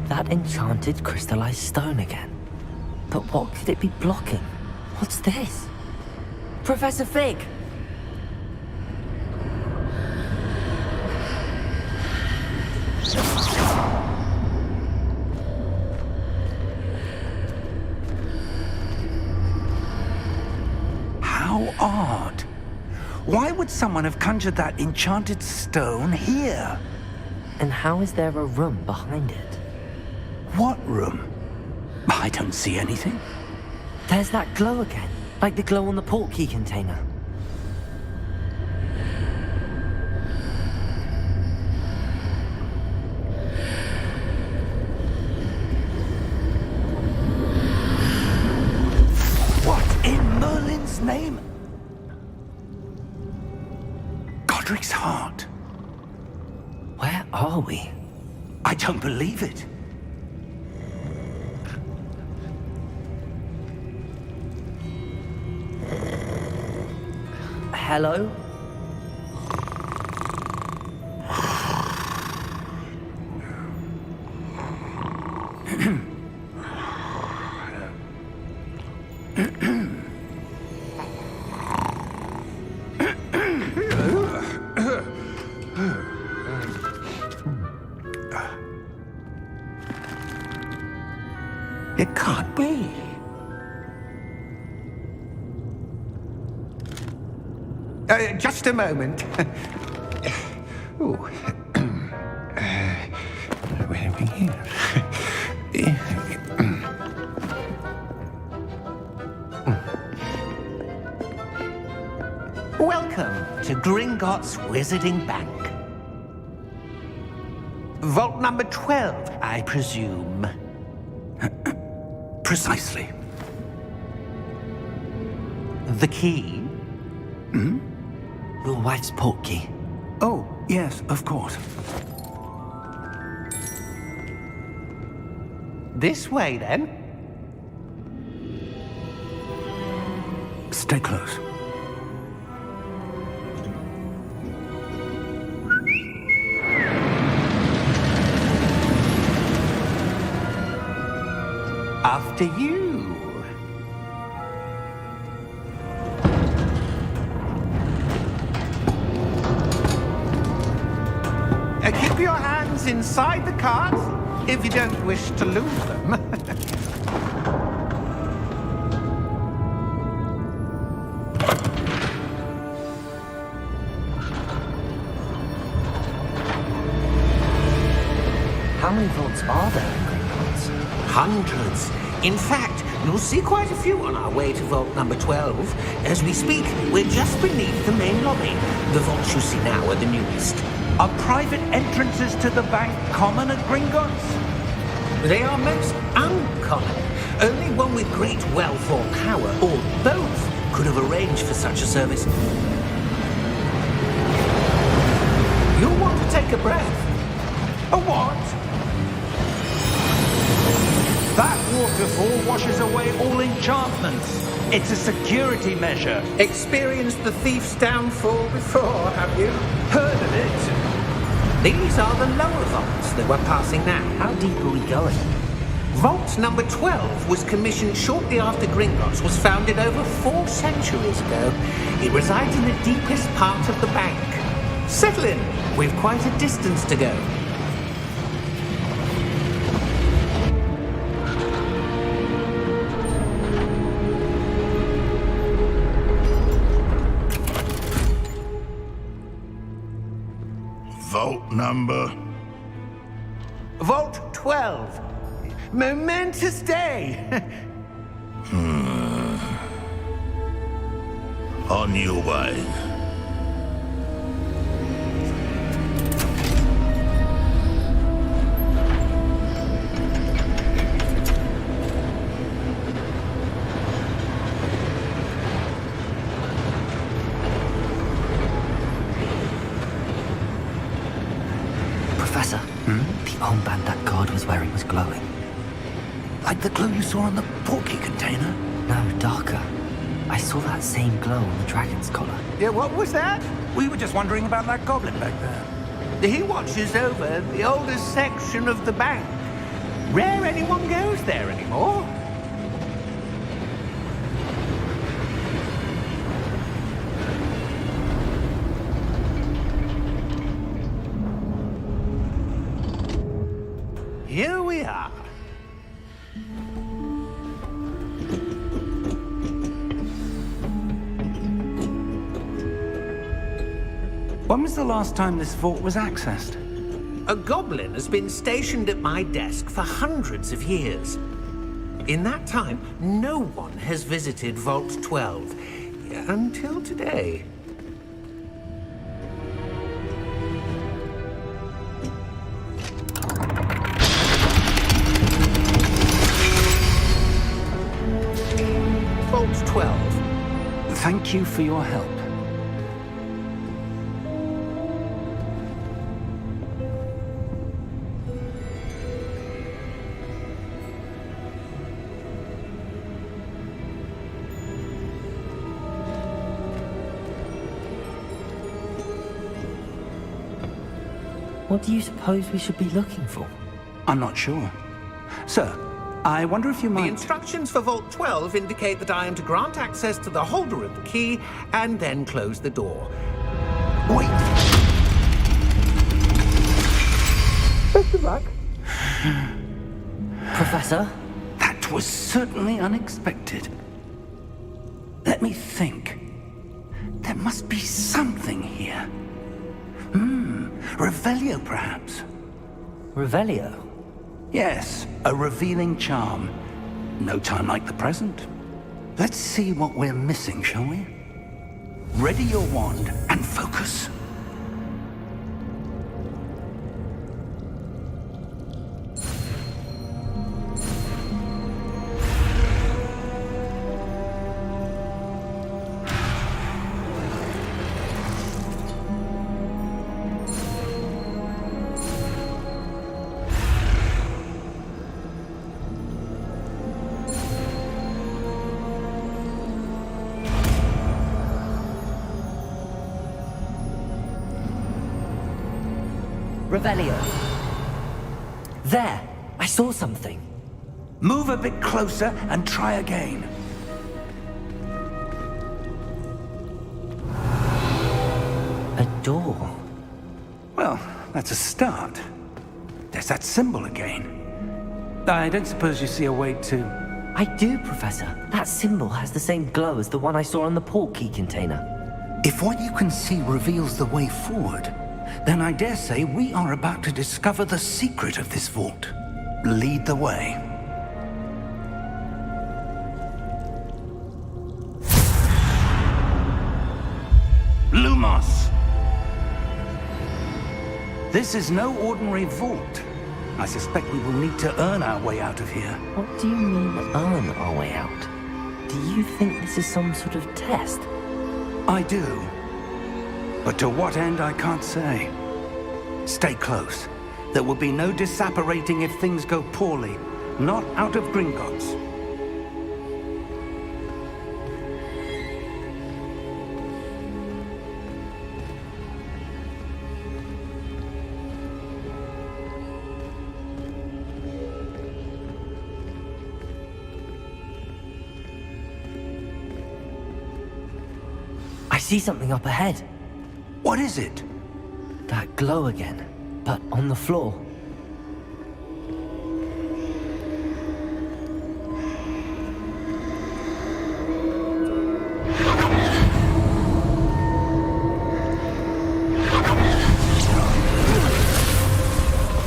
That enchanted crystallized stone again. But what could it be blocking? What's this? Professor Fig! How odd. Why would someone have conjured that enchanted stone here? And how is there a room behind it? What room? I don't see anything. There's that glow again, like the glow on the portkey container. What in Merlin's name? Godric's heart. Where are we? I don't believe it. Hello? It can't be. Just a moment. Ooh. Where are we here? Welcome to Gringotts Wizarding Bank. Vault number 12, I presume. Precisely. The key? Your wife's portkey. Oh, yes, of course. This way, then. Stay close. After you. Keep your hands inside the cart if you don't wish to lose them. How many vaults are there in Gringotts? Hundreds. In fact, you'll see quite a few on our way to vault number 12. As we speak, we're just beneath the main lobby. The vaults you see now are the newest. Are private entrances to the bank common at Gringotts? They are most uncommon. Only one with great wealth or power, or both, could have arranged for such a service. You'll want to take a breath. A what? That waterfall washes away all enchantments. It's a security measure. Experienced the thief's downfall before, have you? Heard of it? These are the lower vaults that we're passing now. How deep are we going? Vault number 12 was commissioned shortly after Gringotts was founded over 4 centuries ago. It resides in the deepest part of the bank. Settle in. We've quite a distance to go. Vault number? Vault 12. Momentous day. On your way. Professor, the armband that guard was wearing was glowing. Like the glow you saw on the portkey container? No, darker. I saw that same glow on the dragon's collar. Yeah, what was that? We were just wondering about that goblin back there. He watches over the oldest section of the bank. Rare anyone goes there anymore. Here we are. When was the last time this vault was accessed? A goblin has been stationed at my desk for hundreds of years. In that time, no one has visited Vault 12 until today. Vault 12. Thank you for your help. What do you suppose we should be looking for? I'm not sure. Sir, I wonder if you The might... instructions for Vault 12 indicate that I am to grant access to the holder of the key and then close the door. Wait! Best of luck. Professor? That was certainly unexpected. Let me think. There must be something here. Revelio, perhaps? Revelio? Yes, a revealing charm. No time like the present. Let's see what we're missing, shall we? Ready your wand and focus. Revelio. There! I saw something. Move a bit closer and try again. A door. Well, that's a start. There's that symbol again. I don't suppose you see a way to... I do, Professor. That symbol has the same glow as the one I saw on the port key container. If what you can see reveals the way forward, then I dare say we are about to discover the secret of this vault. Lead the way. Lumos! This is no ordinary vault. I suspect we will need to earn our way out of here. What do you mean, earn our way out? Do you think this is some sort of test? I do. But to what end, I can't say. Stay close. There will be no disapparating if things go poorly. Not out of Gringotts. I see something up ahead. What is it? That glow again, but on the floor.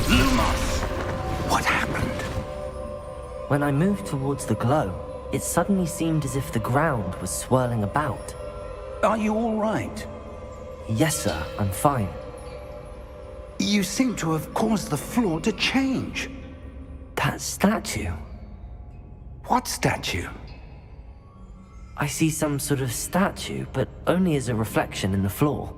Lumos! What happened? When I moved towards the glow, it suddenly seemed as if the ground was swirling about. Are you all right? Yes, sir, I'm fine. You seem to have caused the floor to change. That statue. What statue? I see some sort of statue, but only as a reflection in the floor.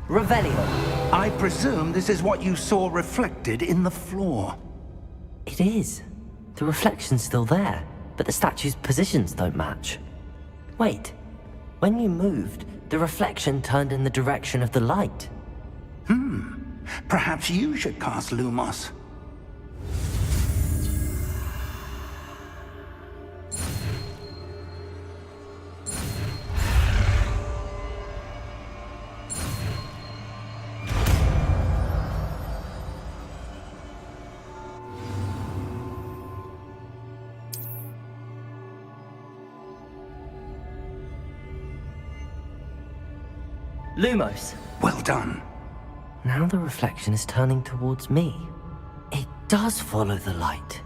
Revelio. I presume this is what you saw reflected in the floor. It is. The reflection's still there, but the statue's positions don't match. Wait. When you moved, the reflection turned in the direction of the light. Perhaps you should cast Lumos. Lumos. Well done. Now the reflection is turning towards me. It does follow the light.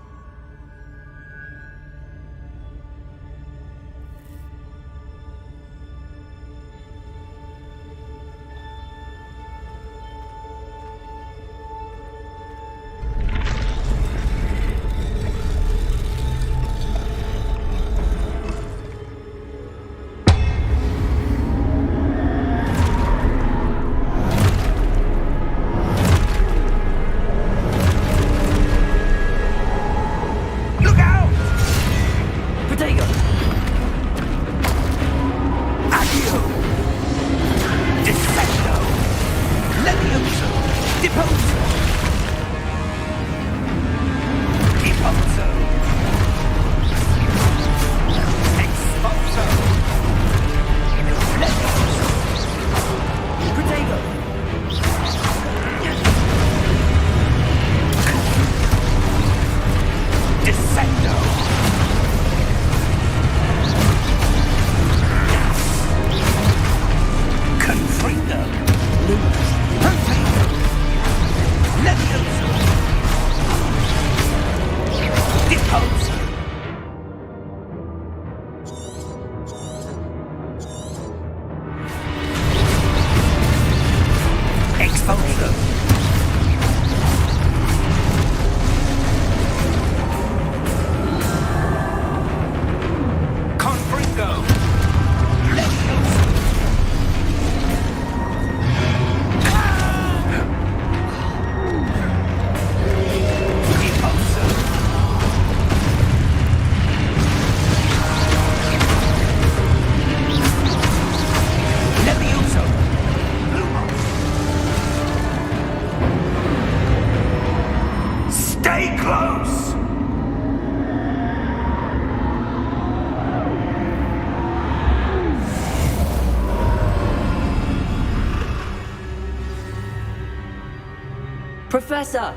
Professor!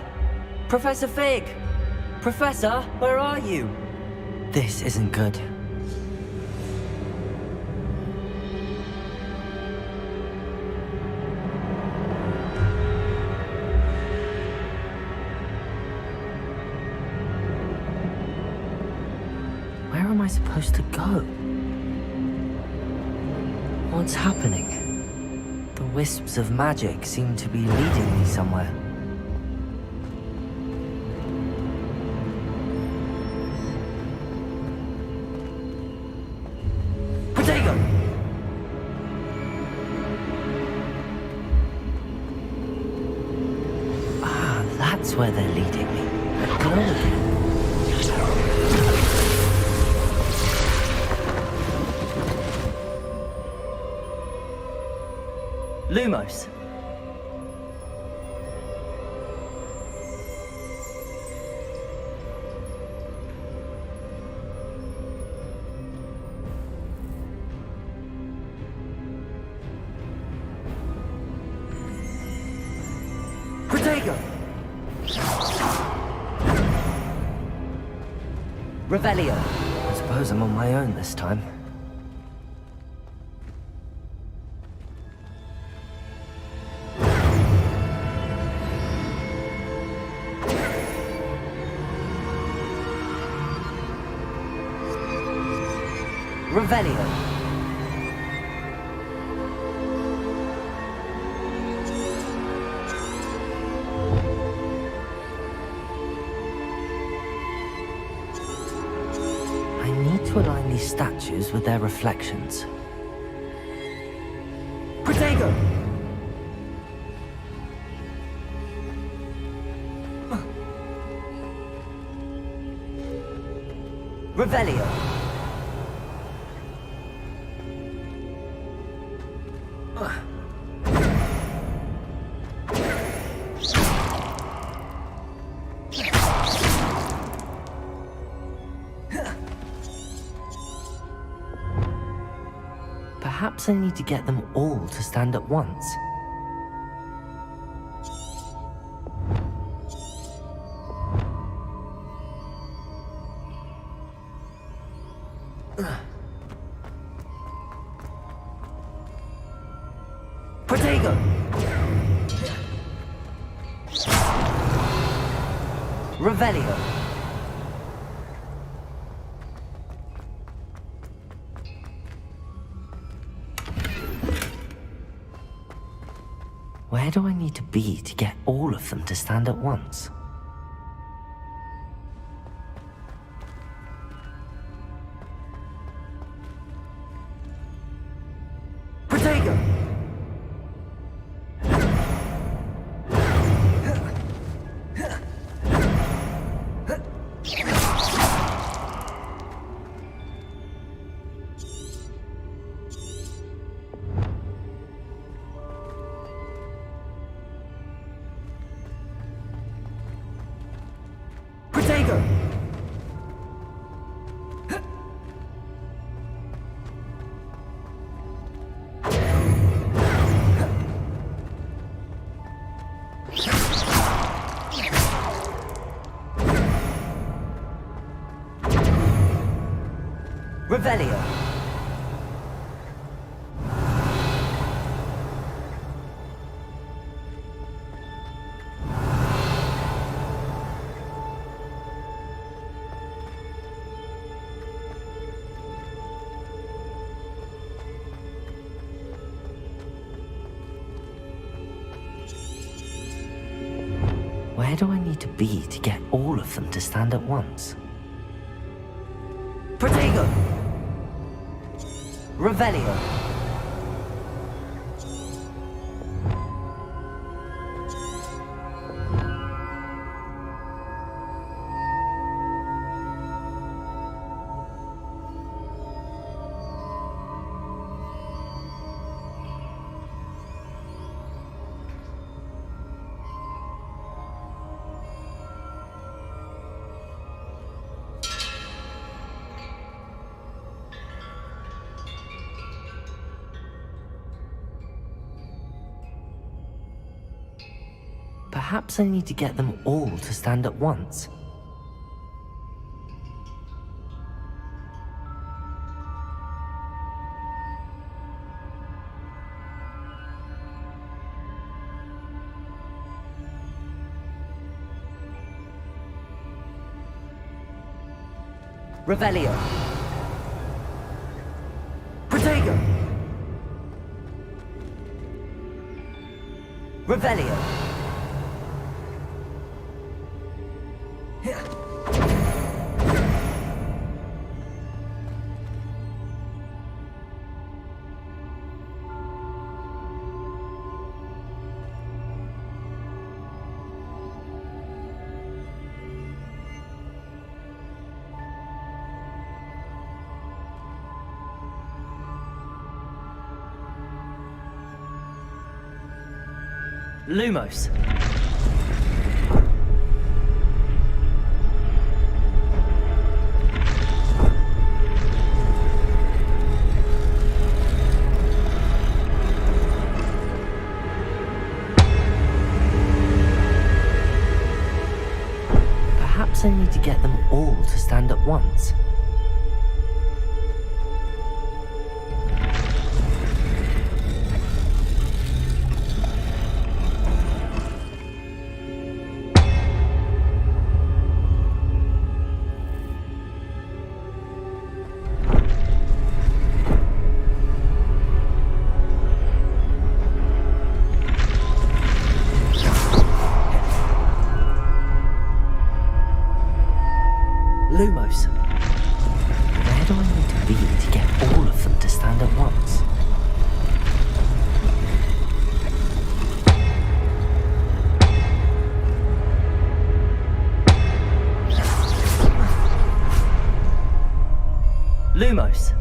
Professor Fig! Professor, where are you? This isn't good. Where am I supposed to go? What's happening? The wisps of magic seem to be leading me somewhere. That's where they're leading me. Glow again. Lumos. Protego! Revelio. I suppose I'm on my own this time. Revelio. To align these statues with their reflections. Protego! Revelio. Perhaps I need to get them all to stand at once. Protego! Revelio! Where do I need to be to get all of them to stand at once? Protego! Protego! Revelio! Where do I need to be to get all of them to stand at once? Protego! Revelio! Perhaps I need to get them all to stand at once. Revelio! Protego! Revelio! Lumos. Perhaps I need to get them all to stand at once. Lumos. Where do I need to be to get all of them to stand at once? Lumos.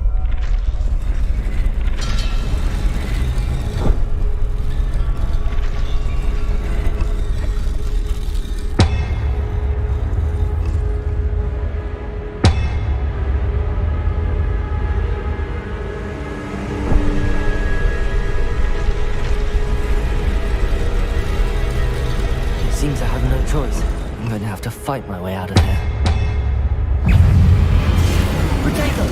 Seems I have no choice. I'm going to have to fight my way out of here. Potato!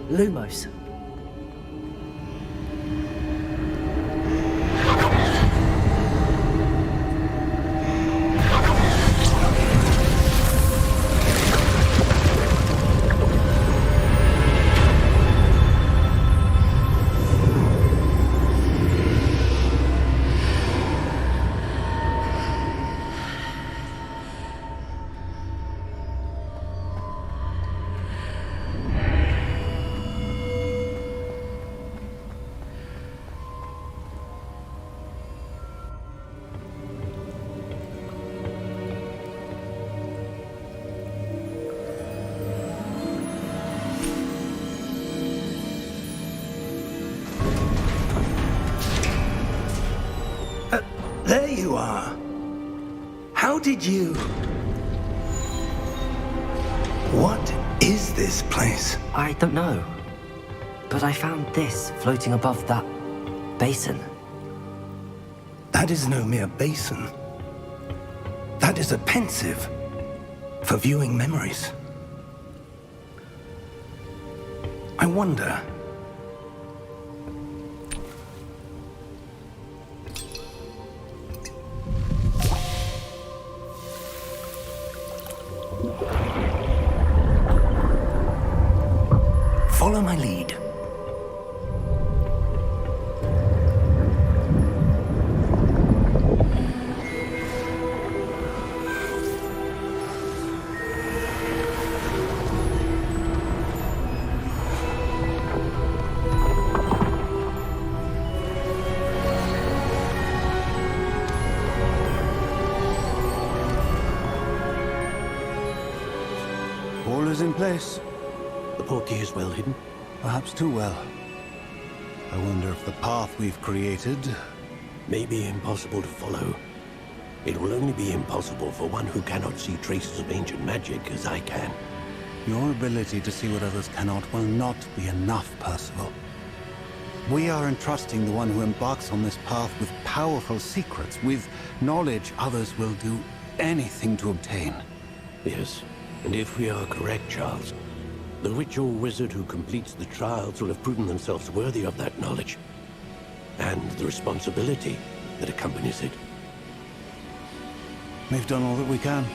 Lumos. There you are. How did you... What is this place? I don't know. But I found this floating above that basin. That is no mere basin. That is a pensive for viewing memories. I wonder... Follow my lead. All is in place. The portkey is well hidden. Perhaps too well. I wonder if the path we've created... May be impossible to follow. It will only be impossible for one who cannot see traces of ancient magic as I can. Your ability to see what others cannot will not be enough, Percival. We are entrusting the one who embarks on this path with powerful secrets, with knowledge others will do anything to obtain. Yes, and if we are correct, Charles, the witch or wizard who completes the trials will have proven themselves worthy of that knowledge, and the responsibility that accompanies it. We've done all that we can.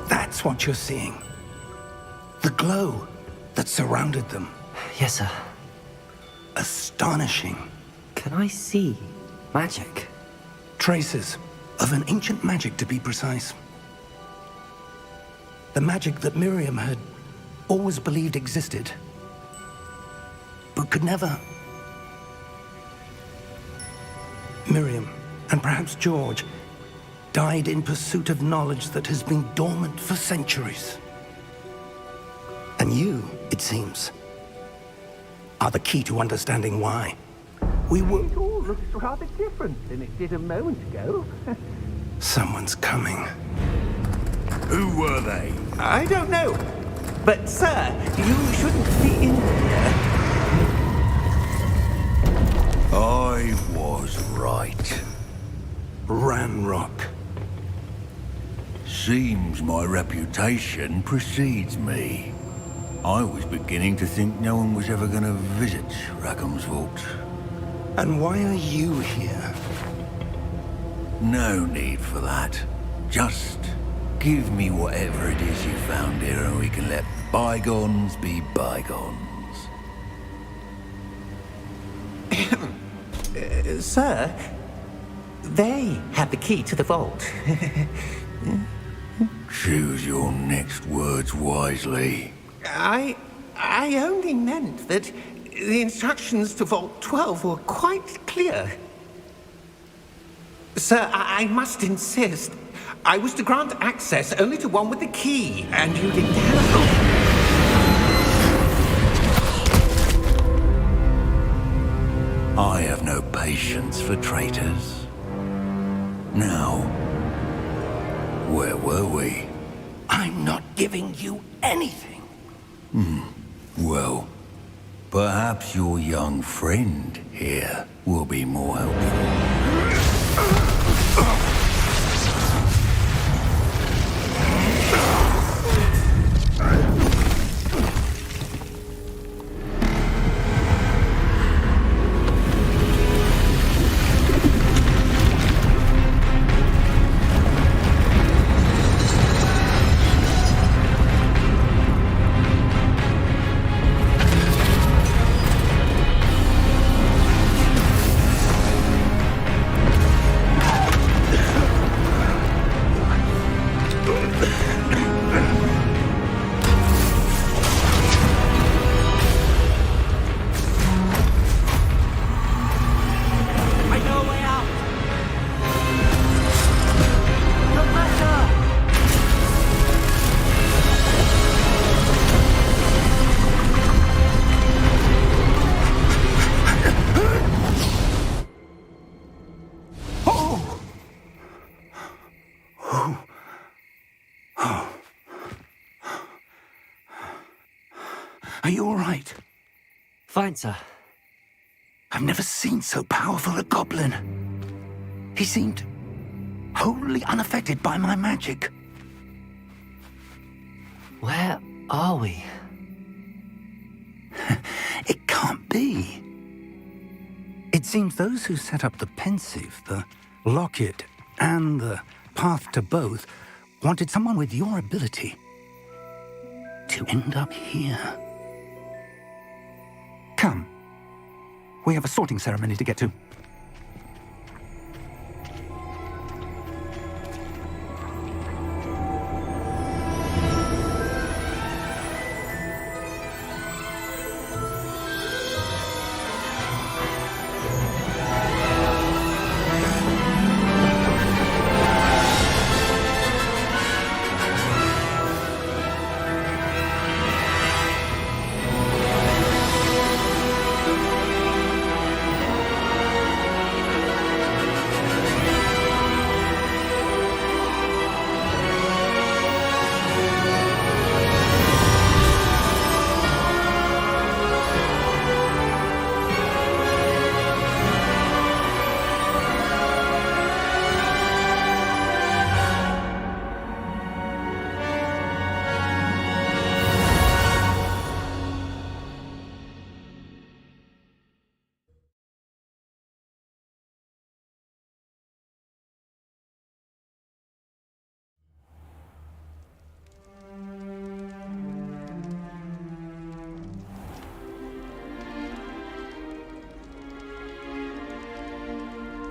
That's what you're seeing. The glow that surrounded them. Yes, sir. Astonishing. Can I see magic? Traces of an ancient magic, to be precise. The magic that Miriam had always believed existed, but could never. Miriam, and perhaps George, died in pursuit of knowledge that has been dormant for centuries. And you, it seems, are the key to understanding why. We were... It all looks rather different than it did a moment ago. Someone's coming. Who were they? I don't know. But, sir, you shouldn't be in here. I was right. Ranrock. Seems my reputation precedes me. I was beginning to think no one was ever going to visit Rackham's vault. And why are you here? No need for that. Just give me whatever it is you found here and we can let bygones be bygones. Sir, they had the key to the vault. Choose your next words wisely. I only meant that the instructions to Vault 12 were quite clear. Sir, I must insist. I was to grant access only to one with the key, and you didn't have... I have no patience for traitors. Now, where were we? I'm not giving you anything. Well, perhaps your young friend here will be more helpful. Are you all right? Fine, sir. I've never seen so powerful a goblin. He seemed wholly unaffected by my magic. Where are we? It can't be. It seems those who set up the pensive, the locket, and the path to both wanted someone with your ability to end up here. Come. We have a sorting ceremony to get to.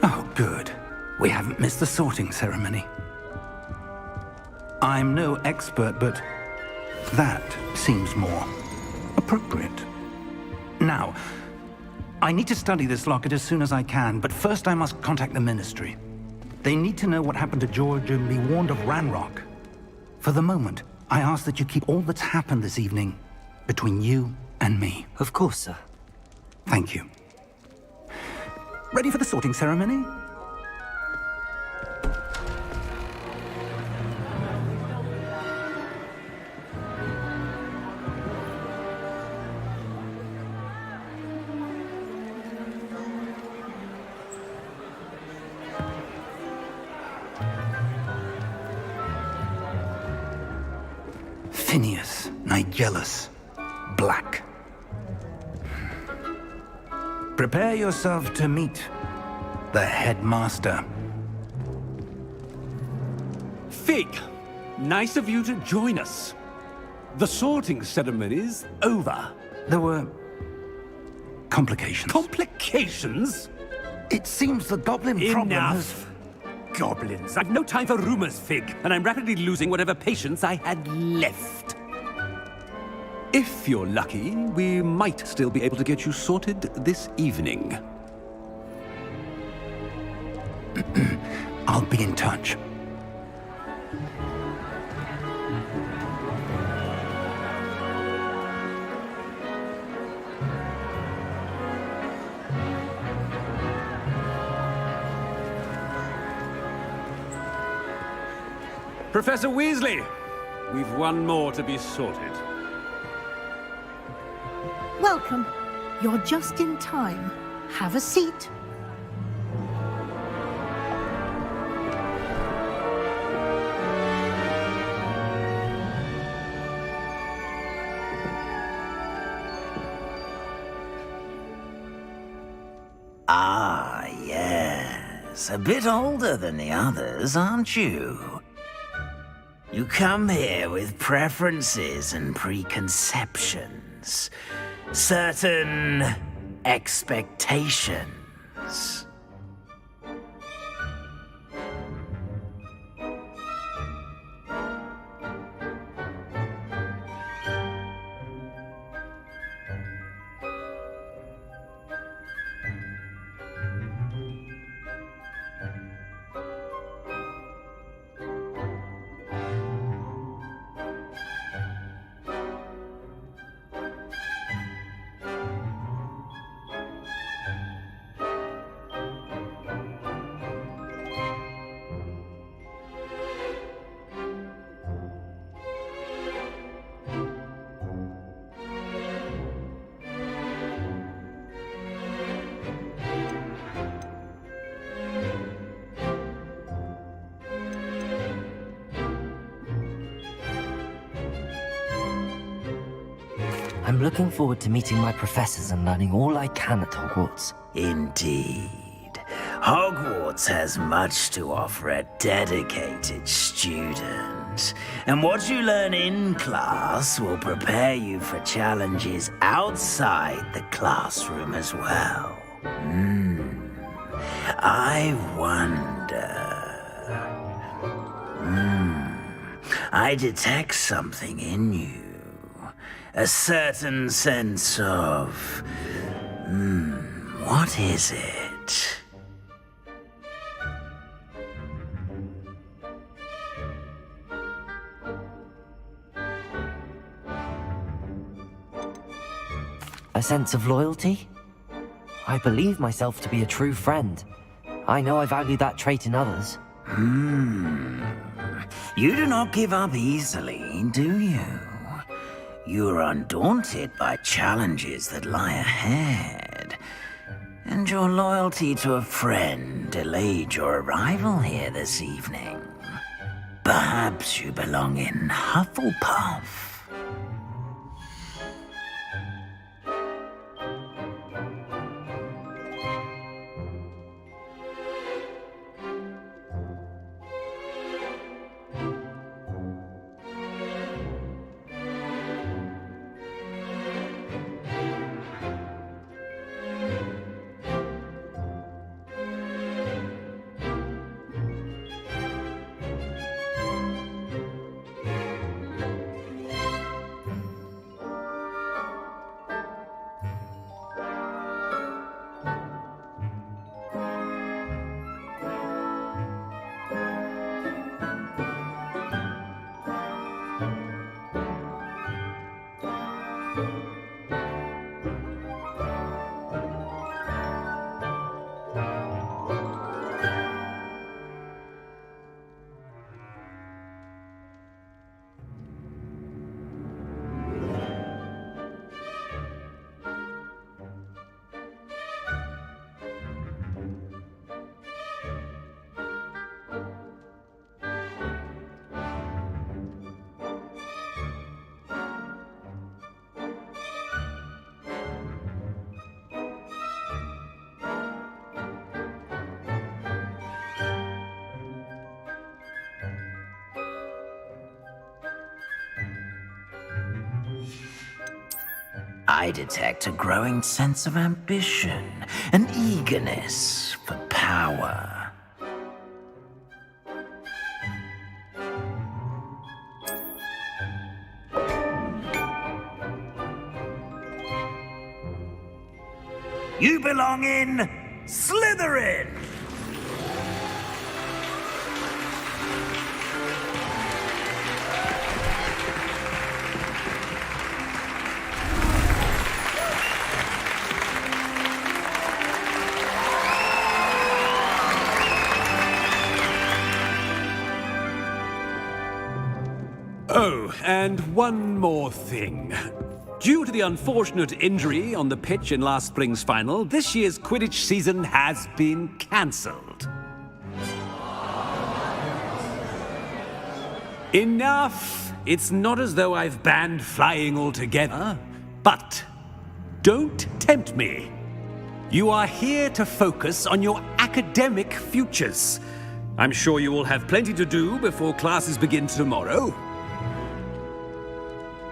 Oh, good. We haven't missed the sorting ceremony. I'm no expert, but That seems more appropriate. Now, I need to study this locket as soon as I can, but first I must contact the Ministry. They need to know what happened to George and be warned of Ranrock. For the moment, I ask that you keep all that's happened this evening between you and me. Of course, sir. Thank you. Ready for the sorting ceremony? Phineas, Nigellus, Black. Prepare yourself to meet the headmaster. Fig, nice of you to join us. The sorting ceremony's over. There were complications. Complications? It seems the goblin problem has... Enough. Goblins. I've no time for rumors, Fig, and I'm rapidly losing whatever patience I had left. If you're lucky, we might still be able to get you sorted this evening. I'll be in touch. Professor Weasley, we've one more to be sorted. Welcome. You're just in time. Have a seat. Ah, yes. A bit older than the others, aren't you? You come here with preferences and preconceptions. Certain expectations. I'm looking forward to meeting my professors and learning all I can at Hogwarts. Indeed. Hogwarts has much to offer a dedicated student. And what you learn in class will prepare you for challenges outside the classroom as well. I wonder... I detect something in you. A certain sense of... what is it? A sense of loyalty? I believe myself to be a true friend. I know I value that trait in others. You do not give up easily, do you? You are undaunted by challenges that lie ahead. And your loyalty to a friend delayed your arrival here this evening. Perhaps you belong in Hufflepuff. I detect a growing sense of ambition, an eagerness for power. You belong in Slytherin! Oh, and one more thing. Due to the unfortunate injury on the pitch in last spring's final, this year's Quidditch season has been cancelled. Enough! It's not as though I've banned flying altogether, but don't tempt me. You are here to focus on your academic futures. I'm sure you will have plenty to do before classes begin tomorrow.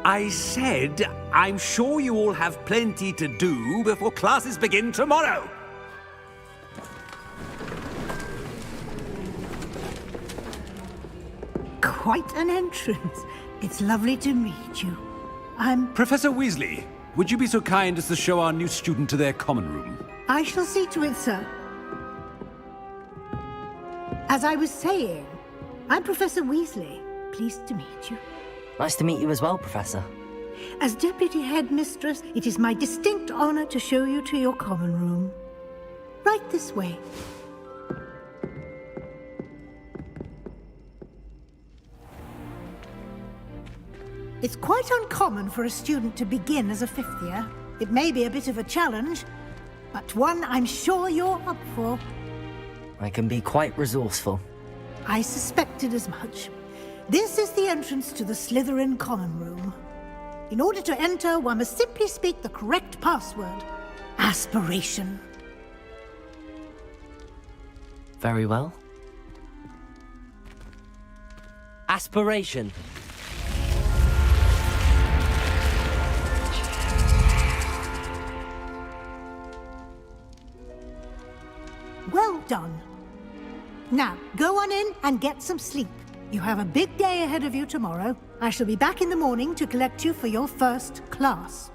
I said, I'm sure you all have plenty to do before classes begin tomorrow. Quite an entrance. It's lovely to meet you. Professor Weasley, would you be so kind as to show our new student to their common room? I shall see to it, sir. As I was saying, I'm Professor Weasley. Pleased to meet you. Nice to meet you as well, Professor. As Deputy Headmistress, it is my distinct honor to show you to your common room. Right this way. It's quite uncommon for a student to begin as a fifth year. It may be a bit of a challenge, but one I'm sure you're up for. I can be quite resourceful. I suspected as much. This is the entrance to the Slytherin Common Room. In order to enter, one must simply speak the correct password. Aspiration. Very well. Aspiration. Well done. Now, go on in and get some sleep. You have a big day ahead of you tomorrow. I shall be back in the morning to collect you for your first class.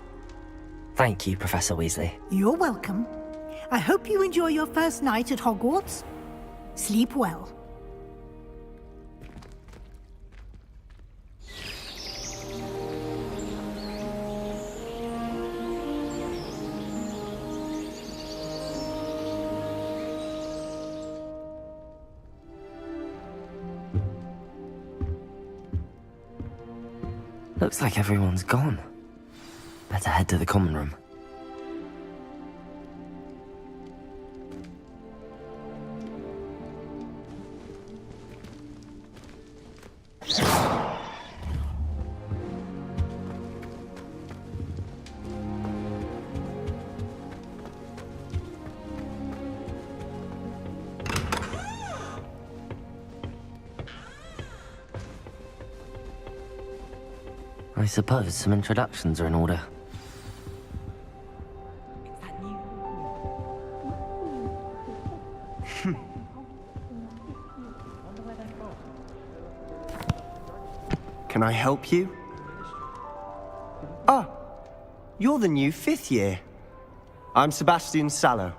Thank you, Professor Weasley. You're welcome. I hope you enjoy your first night at Hogwarts. Sleep well. Looks like everyone's gone. Better head to the common room. I suppose some introductions are in order. Can I help you? Ah, you're the new fifth year. I'm Sebastian Sallow.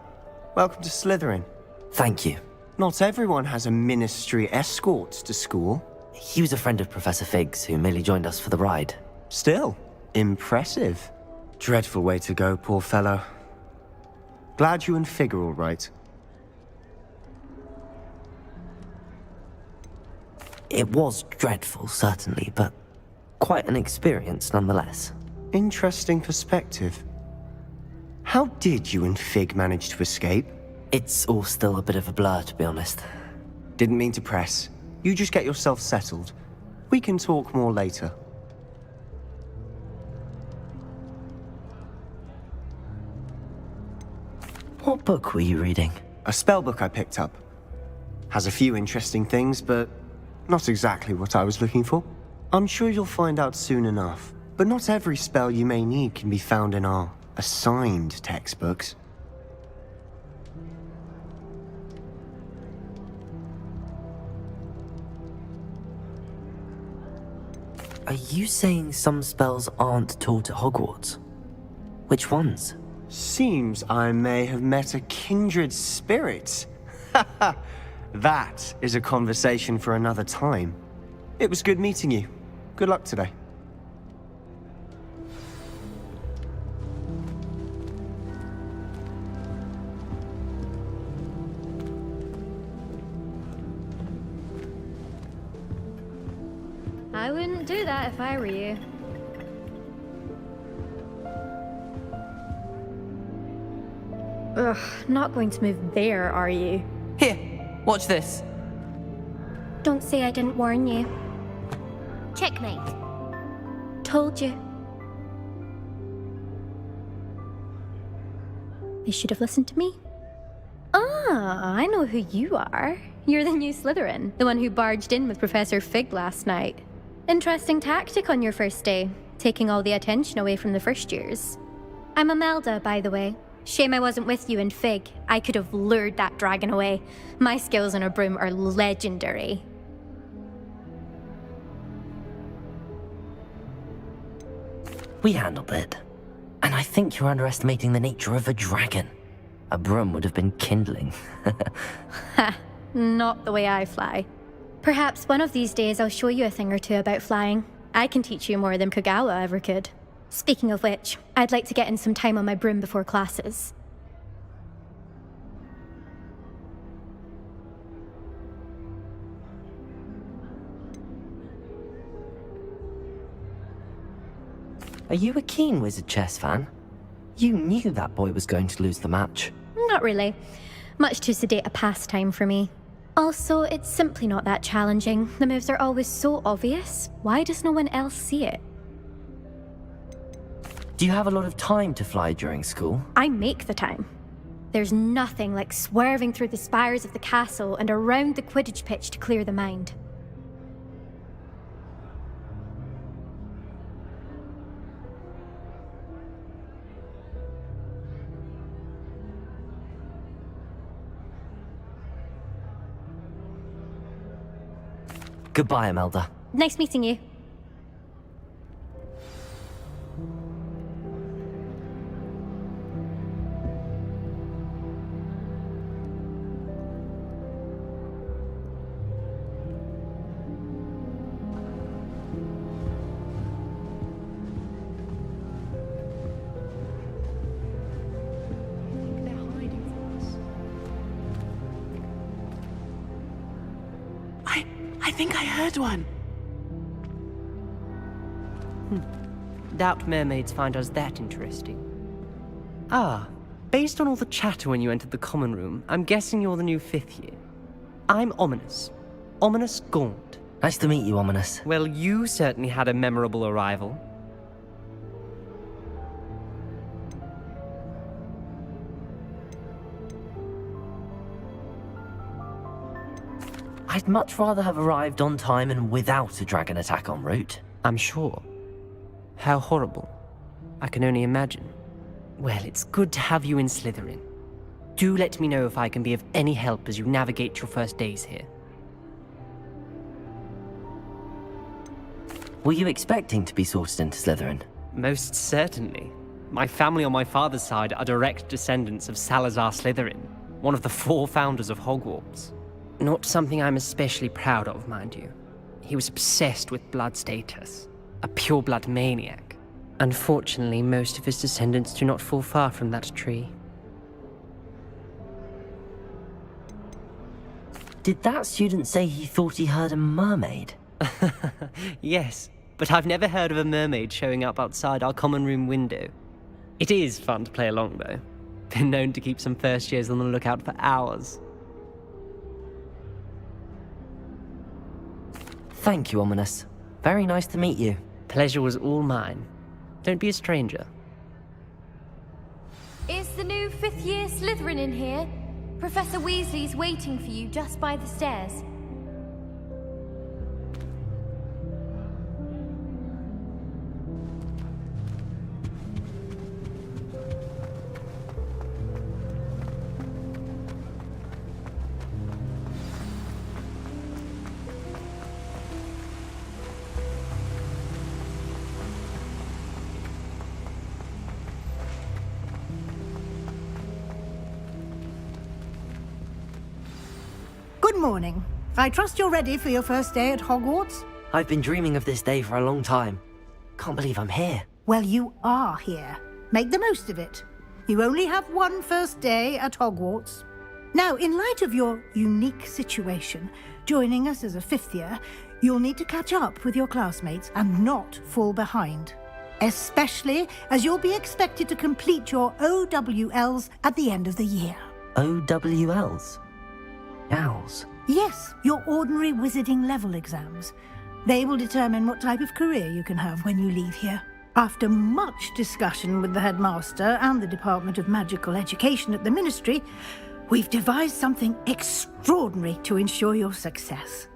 Welcome to Slytherin. Thank you. Not everyone has a ministry escort to school. He was a friend of Professor Fig's who merely joined us for the ride. Still, impressive. Dreadful way to go, poor fellow. Glad you and Fig are all right. It was dreadful, certainly, but quite an experience nonetheless. Interesting perspective. How did you and Fig manage to escape? It's all still a bit of a blur, to be honest. Didn't mean to press. You just get yourself settled. We can talk more later. What book were you reading? A spellbook I picked up. Has a few interesting things, but not exactly what I was looking for. I'm sure you'll find out soon enough. But not every spell you may need can be found in our assigned textbooks. Are you saying some spells aren't taught at Hogwarts? Which ones? Seems I may have met a kindred spirit. That is a conversation for another time. It was good meeting you. Good luck today. I wouldn't do that if I were you. Ugh, not going to move there, are you? Here, watch this. Don't say I didn't warn you. Checkmate. Told you. They should have listened to me. Ah, I know who you are. You're the new Slytherin, the one who barged in with Professor Fig last night. Interesting tactic on your first day, taking all the attention away from the first years. I'm Imelda, by the way. Shame I wasn't with you in Fig. I could have lured that dragon away. My skills on a broom are legendary. We handled it. And I think you're underestimating the nature of a dragon. A broom would have been kindling. Ha, not the way I fly. Perhaps one of these days I'll show you a thing or two about flying. I can teach you more than Kogawa ever could. Speaking of which, I'd like to get in some time on my broom before classes. Are you a keen Wizard chess fan? You knew that boy was going to lose the match. Not really. Much too sedate a pastime for me. Also, it's simply not that challenging. The moves are always so obvious. Why does no one else see it? Do you have a lot of time to fly during school? I make the time. There's nothing like swerving through the spires of the castle and around the Quidditch pitch to clear the mind. Goodbye, Imelda. Nice meeting you. I think I heard one. Doubt mermaids find us that interesting. Ah, based on all the chatter when you entered the common room, I'm guessing you're the new 5th year. I'm Ominous. Ominous Gaunt. Nice to meet you, Ominous. Well, you certainly had a memorable arrival. I'd much rather have arrived on time and without a dragon attack en route. I'm sure. How horrible. I can only imagine. Well, it's good to have you in Slytherin. Do let me know if I can be of any help as you navigate your first days here. Were you expecting to be sorted into Slytherin? Most certainly. My family on my father's side are direct descendants of Salazar Slytherin, one of the 4 founders of Hogwarts. Not something I'm especially proud of, mind you. He was obsessed with blood status. A pure-blood maniac. Unfortunately, most of his descendants do not fall far from that tree. Did that student say he thought he heard a mermaid? Yes, but I've never heard of a mermaid showing up outside our common room window. It is fun to play along, though. Been known to keep some first years on the lookout for hours. Thank you, Ominous. Very nice to meet you. Pleasure was all mine. Don't be a stranger. Is the new fifth-year Slytherin in here? Professor Weasley's waiting for you just by the stairs. Good morning. I trust you're ready for your first day at Hogwarts? I've been dreaming of this day for a long time. Can't believe I'm here. Well, you are here. Make the most of it. You only have one first day at Hogwarts. Now, in light of your unique situation, joining us as a fifth year, you'll need to catch up with your classmates and not fall behind. Especially as you'll be expected to complete your OWLs at the end of the year. OWLs? Owls? Yes, your ordinary wizarding level exams. They will determine what type of career you can have when you leave here. After much discussion with the headmaster and the Department of Magical Education at the Ministry, we've devised something extraordinary to ensure your success.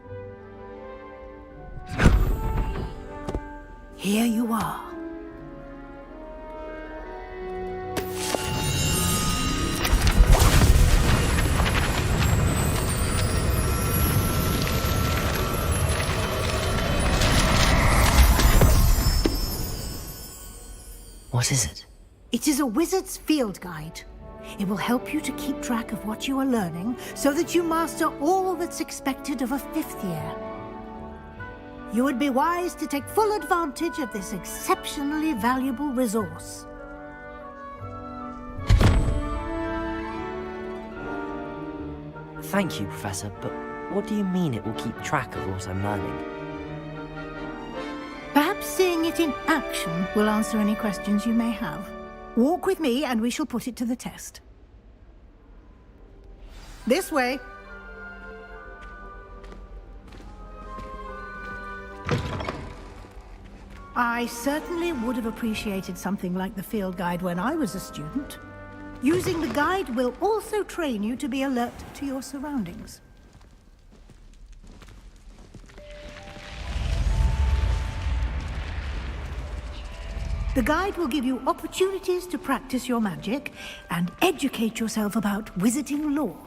Here you are. What is it? It is a wizard's field guide. It will help you to keep track of what you are learning so that you master all that's expected of a fifth year. You would be wise to take full advantage of this exceptionally valuable resource. Thank you, Professor, but what do you mean it will keep track of what I'm learning? Perhaps seeing it in action will answer any questions you may have. Walk with me and we shall put it to the test. This way. I certainly would have appreciated something like the field guide when I was a student. Using the guide will also train you to be alert to your surroundings. The guide will give you opportunities to practice your magic and educate yourself about wizarding lore.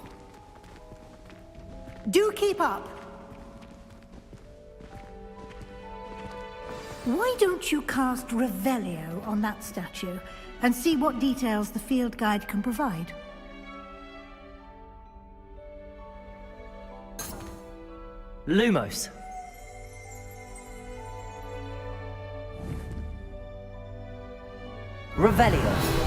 Do keep up! Why don't you cast Revelio on that statue and see what details the field guide can provide? Lumos. Revelio.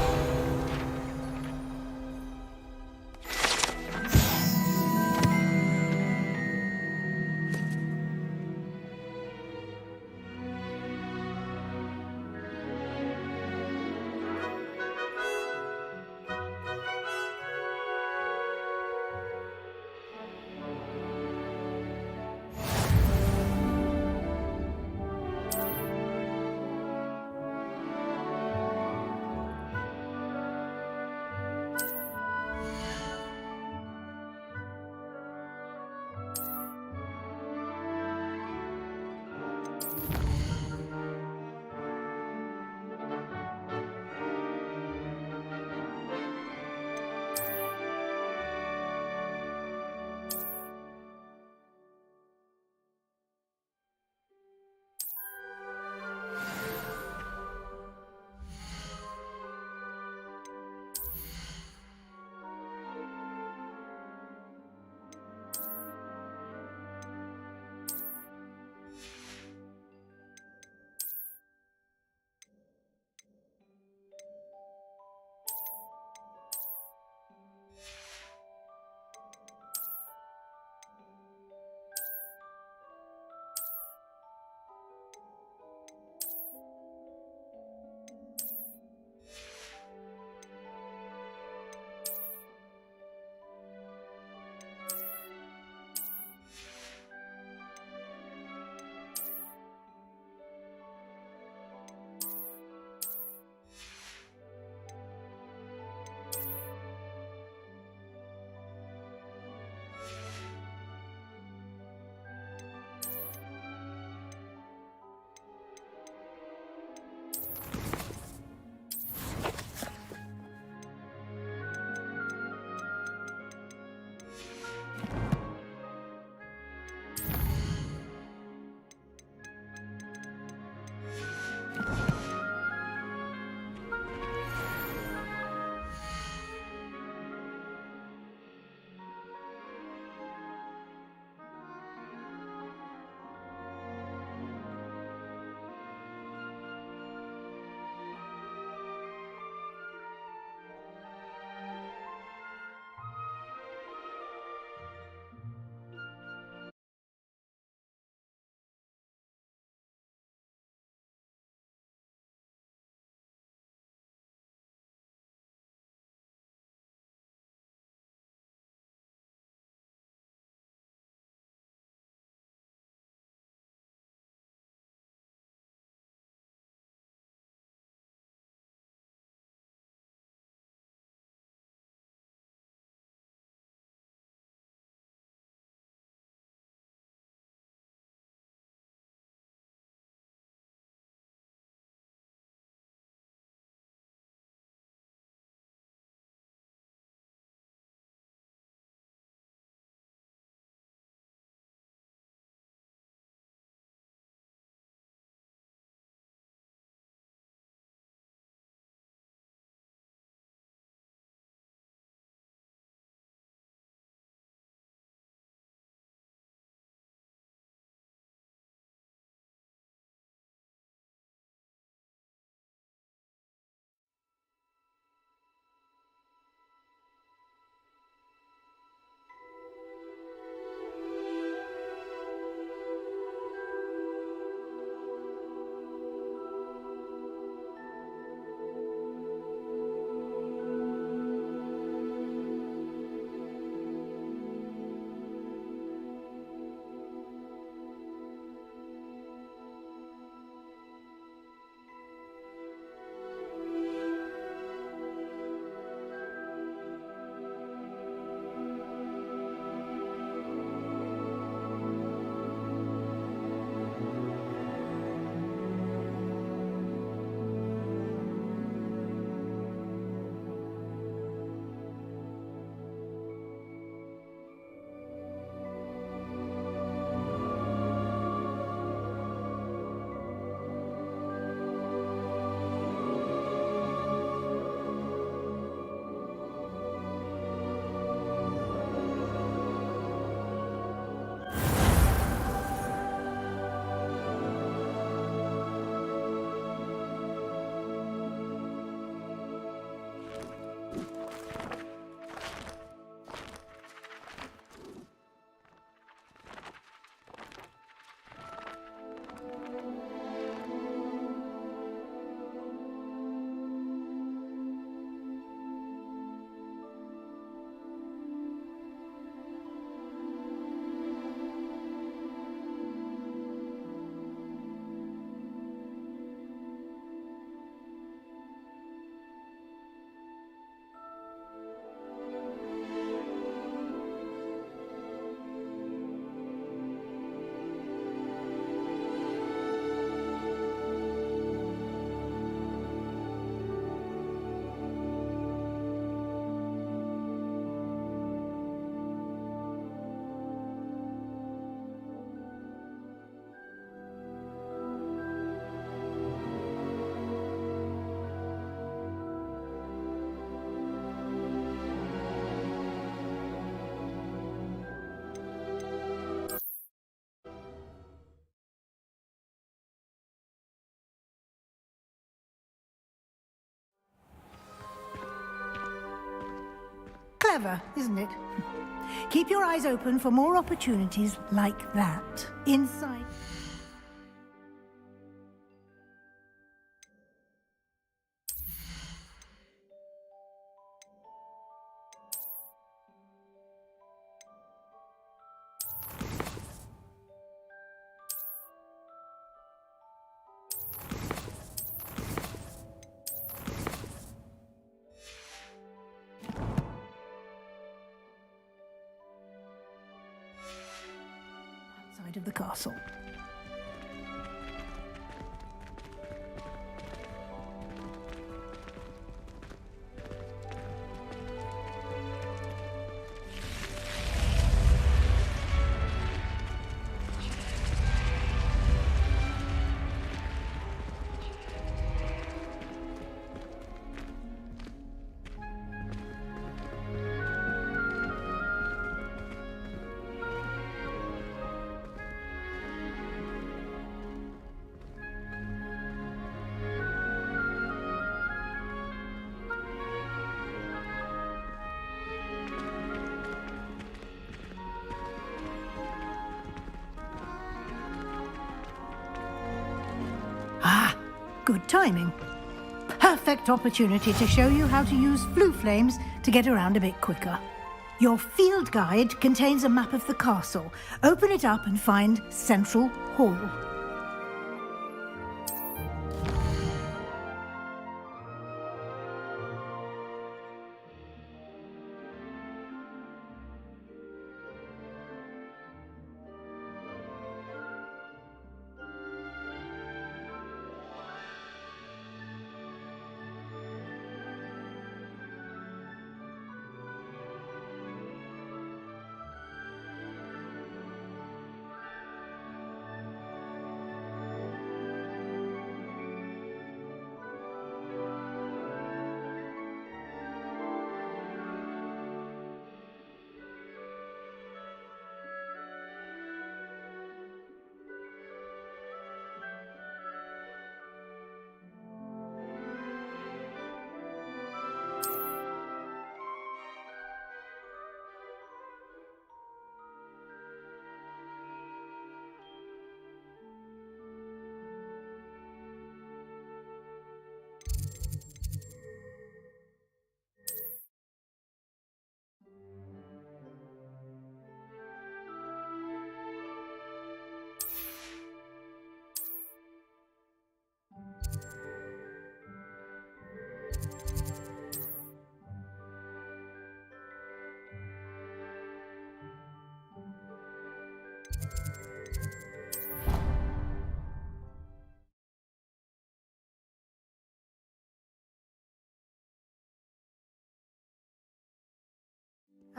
Clever, isn't it? Keep your eyes open for more opportunities like that. Inside... outside of the castle. Good timing. Perfect opportunity to show you how to use flue flames to get around a bit quicker. Your field guide contains a map of the castle. Open it up and find Central Hall.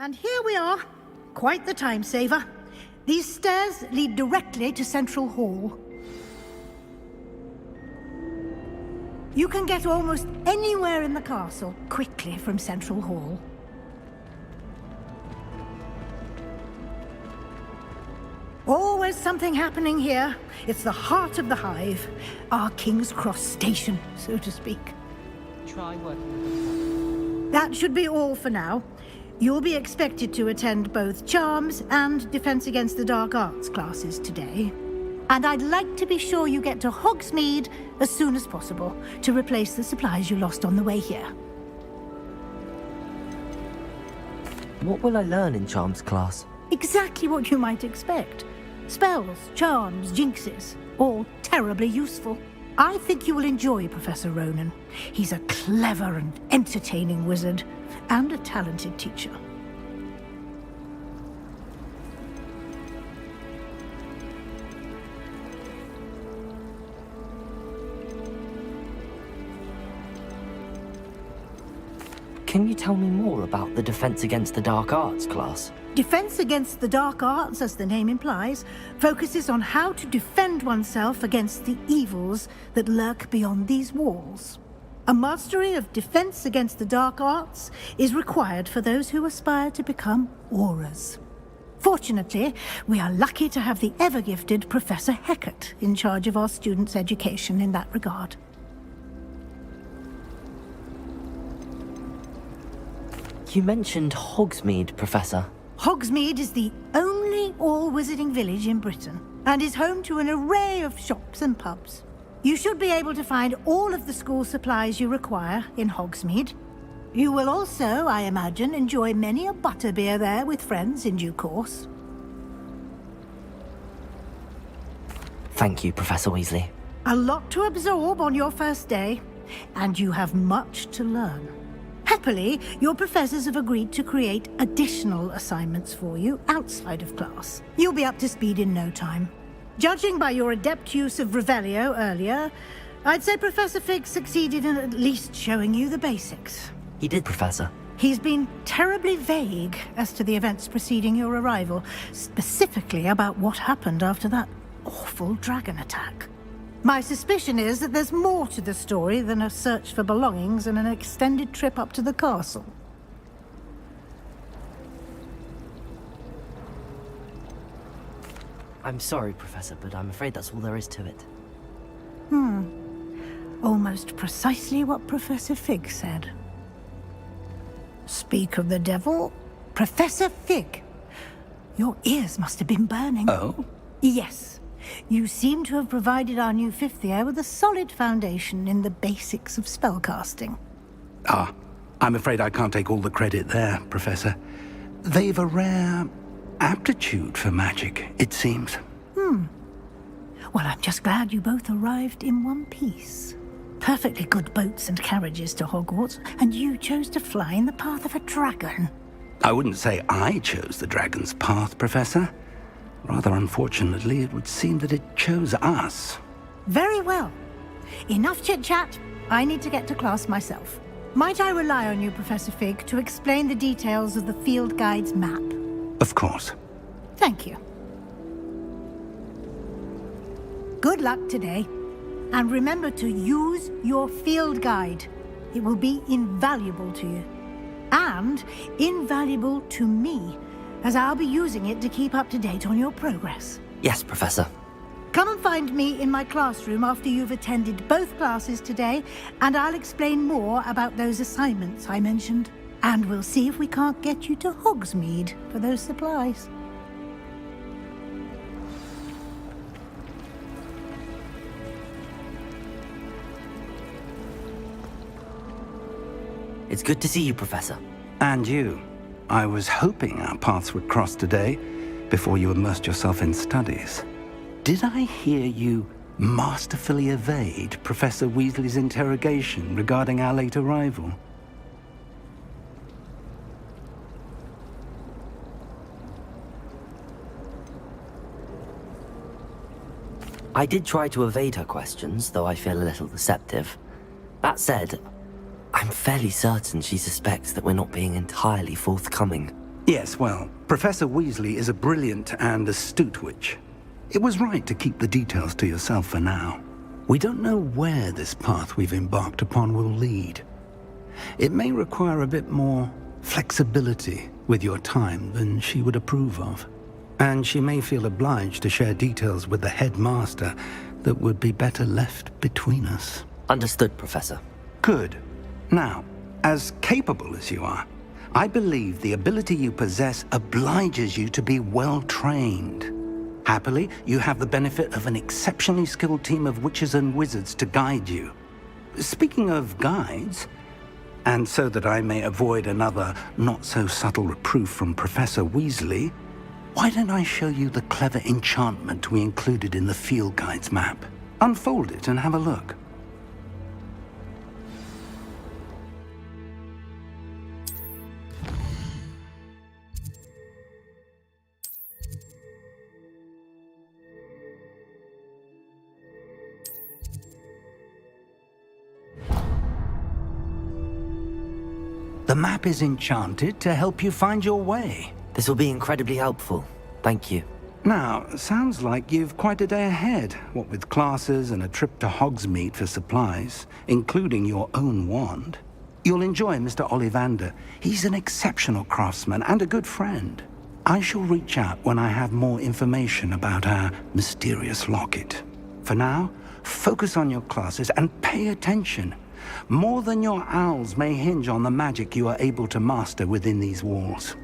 And here we are. Quite the time saver. These stairs lead directly to Central Hall. You can get almost anywhere in the castle quickly from Central Hall. Always something happening here. It's the heart of the hive. Our King's Cross station, so to speak. Try working. That should be all for now. You'll be expected to attend both Charms and Defense Against the Dark Arts classes today. And I'd like to be sure you get to Hogsmeade as soon as possible to replace the supplies you lost on the way here. What will I learn in Charms class? Exactly what you might expect. Spells, charms, jinxes, all terribly useful. I think you will enjoy Professor Ronan. He's a clever and entertaining wizard, and a talented teacher. Can you tell me more about the Defense Against the Dark Arts class? Defense Against the Dark Arts, as the name implies, focuses on how to defend oneself against the evils that lurk beyond these walls. A mastery of Defense Against the Dark Arts is required for those who aspire to become Aurors. Fortunately, we are lucky to have the ever-gifted Professor Hecat in charge of our students' education in that regard. You mentioned Hogsmeade, Professor. Hogsmeade is the only all-wizarding village in Britain, and is home to an array of shops and pubs. You should be able to find all of the school supplies you require in Hogsmeade. You will also, I imagine, enjoy many a butterbeer there with friends in due course. Thank you, Professor Weasley. A lot to absorb on your first day, and you have much to learn. Happily, your professors have agreed to create additional assignments for you outside of class. You'll be up to speed in no time. Judging by your adept use of Revelio earlier, I'd say Professor Fig succeeded in at least showing you the basics. He did, Professor. He's been terribly vague as to the events preceding your arrival, specifically about what happened after that awful dragon attack. My suspicion is that there's more to the story than a search for belongings and an extended trip up to the castle. I'm sorry, Professor, but I'm afraid that's all there is to it. Almost precisely what Professor Fig said. Speak of the devil, Professor Fig. Your ears must have been burning. Oh? Yes. You seem to have provided our new fifth year with a solid foundation in the basics of spellcasting. Ah, I'm afraid I can't take all the credit there, Professor. They've a rare aptitude for magic, it seems. Well, I'm just glad you both arrived in one piece. Perfectly good boats and carriages to Hogwarts, and you chose to fly in the path of a dragon. I wouldn't say I chose the dragon's path, Professor. Rather unfortunately, it would seem that it chose us. Very well. Enough chit-chat. I need to get to class myself. Might I rely on you, Professor Fig, to explain the details of the field guide's map? Of course. Thank you. Good luck today. And remember to use your field guide. It will be invaluable to you. And invaluable to me, as I'll be using it to keep up to date on your progress. Yes, Professor. Come and find me in my classroom after you've attended both classes today, and I'll explain more about those assignments I mentioned. And we'll see if we can't get you to Hogsmeade for those supplies. It's good to see you, Professor. And you. I was hoping our paths would cross today, before you immersed yourself in studies. Did I hear you masterfully evade Professor Weasley's interrogation regarding our late arrival? I did try to evade her questions, though I feel a little deceptive. That said, I'm fairly certain she suspects that we're not being entirely forthcoming. Yes, well, Professor Weasley is a brilliant and astute witch. It was right to keep the details to yourself for now. We don't know where this path we've embarked upon will lead. It may require a bit more flexibility with your time than she would approve of. And she may feel obliged to share details with the headmaster that would be better left between us. Understood, Professor. Good. Now, as capable as you are, I believe the ability you possess obliges you to be well-trained. Happily, you have the benefit of an exceptionally skilled team of witches and wizards to guide you. Speaking of guides, and so that I may avoid another not-so-subtle reproof from Professor Weasley, why don't I show you the clever enchantment we included in the field guide's map? Unfold it and have a look. The map is enchanted to help you find your way. This will be incredibly helpful. Thank you. Now, sounds like you've quite a day ahead, what with classes and a trip to Hogsmeade for supplies, including your own wand. You'll enjoy Mr. Ollivander. He's an exceptional craftsman and a good friend. I shall reach out when I have more information about our mysterious locket. For now, focus on your classes and pay attention. More than your owls may hinge on the magic you are able to master within these walls.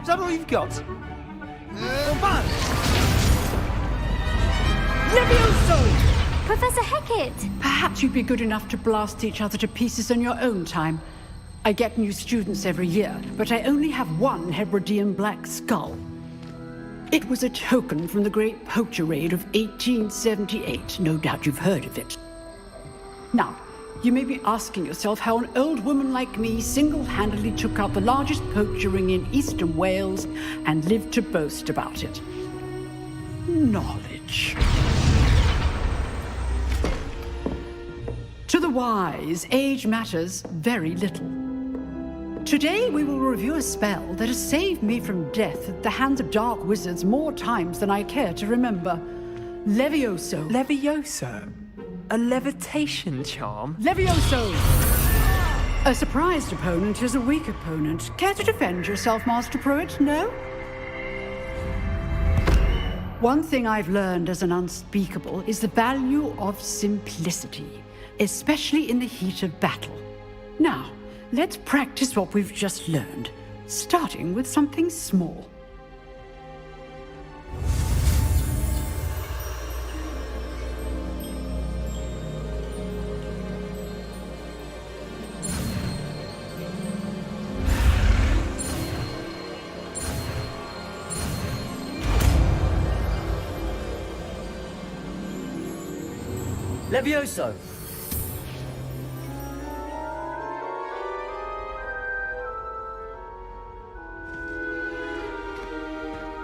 Is that all you've got? Levioso! Professor Hecat! Perhaps you'd be good enough to blast each other to pieces on your own time. I get new students every year, but I only have one Hebridean black skull. It was a token from the Great Poacher Raid of 1878. No doubt you've heard of it. Now, you may be asking yourself how an old woman like me single-handedly took out the largest poacher ring in eastern Wales and lived to boast about it. Knowledge. To the wise, age matters very little. Today we will review a spell that has saved me from death at the hands of dark wizards more times than I care to remember. Levioso. Levioso? A levitation charm? Levioso! A surprised opponent is a weak opponent. Care to defend yourself, Master Pruitt? No? One thing I've learned as an unspeakable is the value of simplicity, especially in the heat of battle. Now, let's practice what we've just learned, starting with something small. Levioso!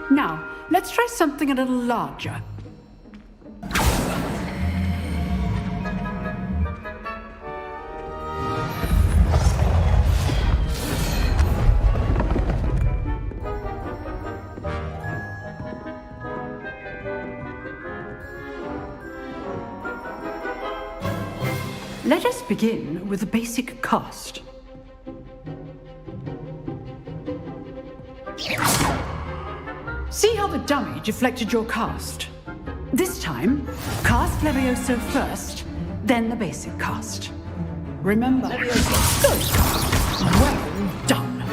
Now, let's try something a little larger. Let us begin with the basic cast. See how the dummy deflected your cast? This time, cast Levioso first, then the basic cast. Remember, Levioso. Good. Well done.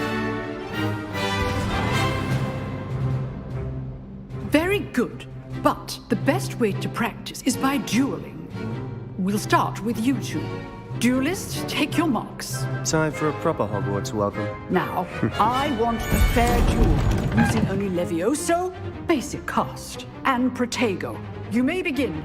Very good, but the best way to practice is by dueling. We'll start with you two. Duelists, take your marks. Time for a proper Hogwarts welcome. Now, I want a fair duel, using only Levioso, basic cast, and Protego. You may begin.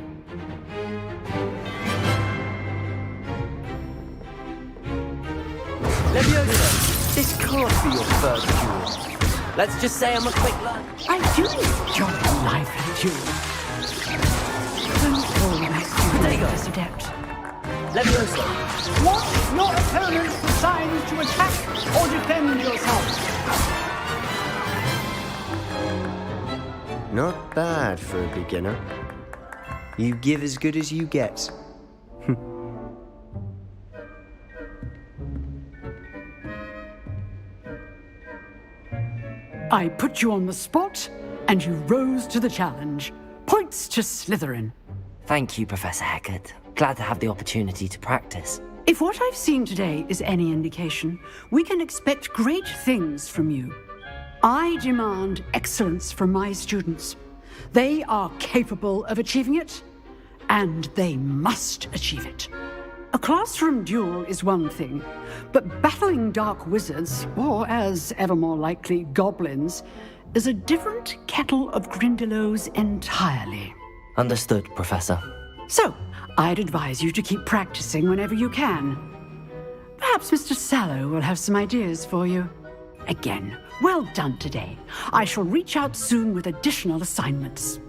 Levioso, this can't be your first duel. Let's just say I'm a quick learner. I do enjoy a lively duel. Don't all my students adept. Levioso. Watch your opponents for signs to attack or defend yourself. Not bad for a beginner. You give as good as you get. I put you on the spot, and you rose to the challenge. Points to Slytherin. Thank you, Professor Hecat. Glad to have the opportunity to practice. If what I've seen today is any indication, we can expect great things from you. I demand excellence from my students. They are capable of achieving it, and they must achieve it. A classroom duel is one thing, but battling dark wizards, or as ever more likely, goblins, is a different kettle of Grindylows entirely. Understood, Professor. So, I'd advise you to keep practicing whenever you can. Perhaps Mr. Sallow will have some ideas for you. Again, well done today. I shall reach out soon with additional assignments.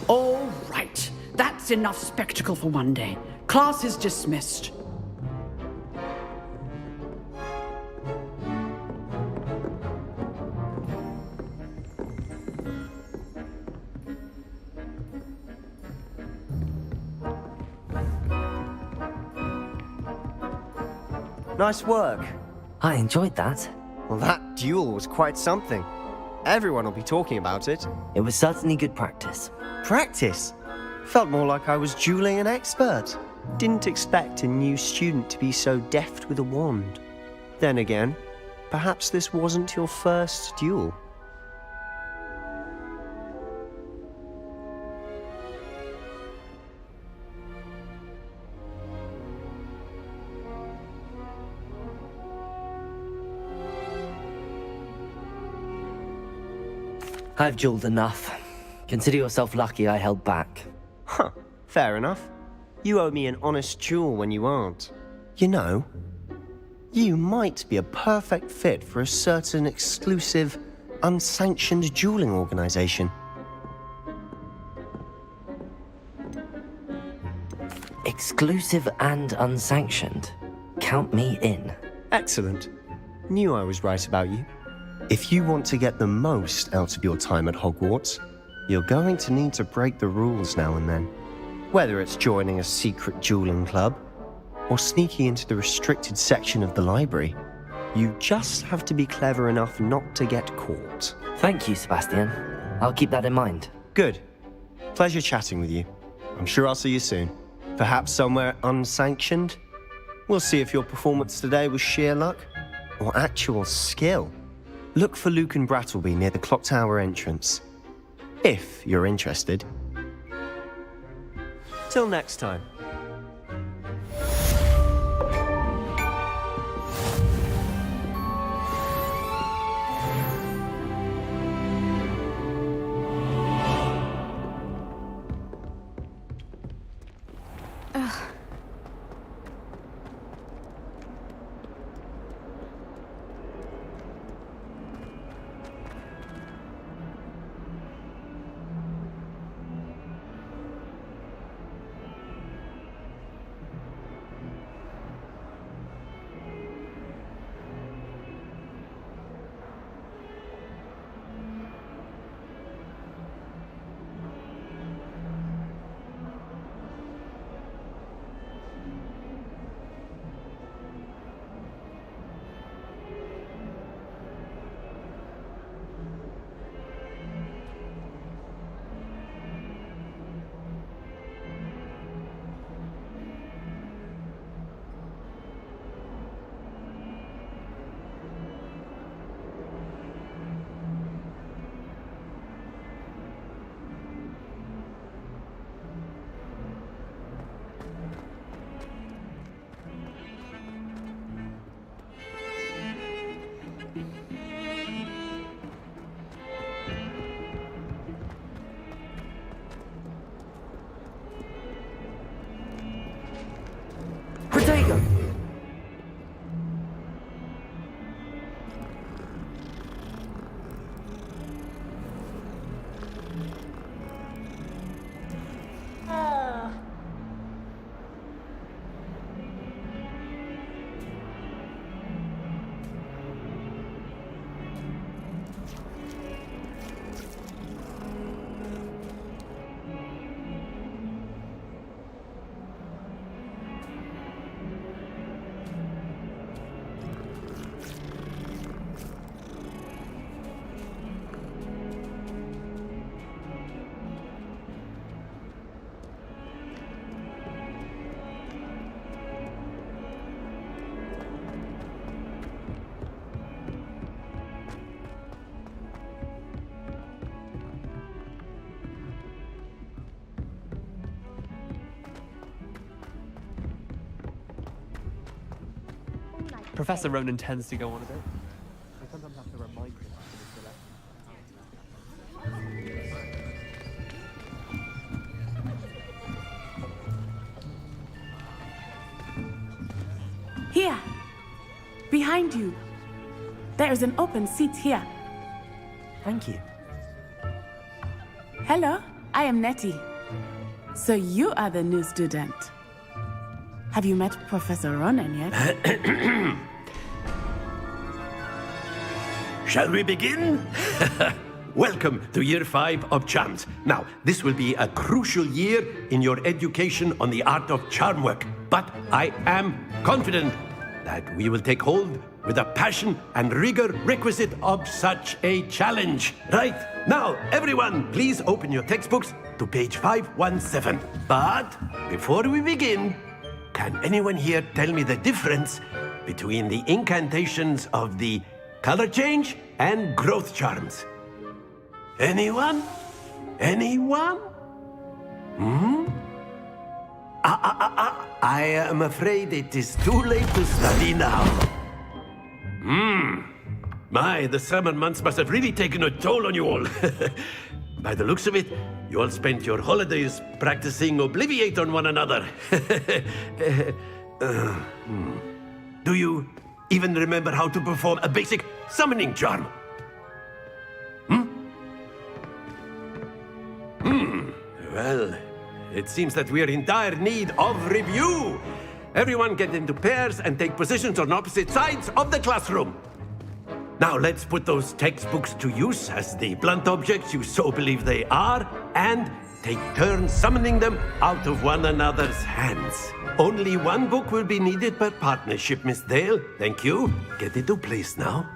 All right. That's enough spectacle for one day. Class is dismissed. Nice work. I enjoyed that. Well, that duel was quite something. Everyone will be talking about it. It was certainly good practice. Practice? Felt more like I was dueling an expert. Didn't expect a new student to be so deft with a wand. Then again, perhaps this wasn't your first duel. I've dueled enough. Consider yourself lucky I held back. Huh, fair enough. You owe me an honest duel when you aren't. You know, you might be a perfect fit for a certain exclusive, unsanctioned dueling organization. Exclusive and unsanctioned. Count me in. Excellent. Knew I was right about you. If you want to get the most out of your time at Hogwarts, you're going to need to break the rules now and then. Whether it's joining a secret dueling club, or sneaking into the restricted section of the library, you just have to be clever enough not to get caught. Thank you, Sebastian. I'll keep that in mind. Good. Pleasure chatting with you. I'm sure I'll see you soon. Perhaps somewhere unsanctioned? We'll see if your performance today was sheer luck, or actual skill. Look for Luke and Brattleby near the clock tower entrance. If you're interested. Till next time. Professor Ronan tends to go on a bit. I sometimes have to remind him Here! Behind you! There's an open seat here. Thank you. Hello, I am Nettie. So you are the new student. Have you met Professor Ronan yet? Shall we begin? Welcome to Year 5 of Charms. Now, this will be a crucial year in your education on the art of charm work. But I am confident that we will take hold with the passion and rigor requisite of such a challenge. Right, now, everyone, please open your textbooks to page 517. But before we begin, can anyone here tell me the difference between the incantations of the color change and growth charms? Anyone? Anyone? I am afraid it is too late to study now. My, the summer months must have really taken a toll on you all. By the looks of it, you all spent your holidays practicing Obliviate on one another. Do you even remember how to perform a basic summoning charm? Well, it seems that we are in dire need of review. Everyone get into pairs and take positions on opposite sides of the classroom. Now let's put those textbooks to use as the blunt objects you so believe they are, and take turns summoning them out of one another's hands. Only one book will be needed per partnership, Miss Dale. Thank you. Get into place now.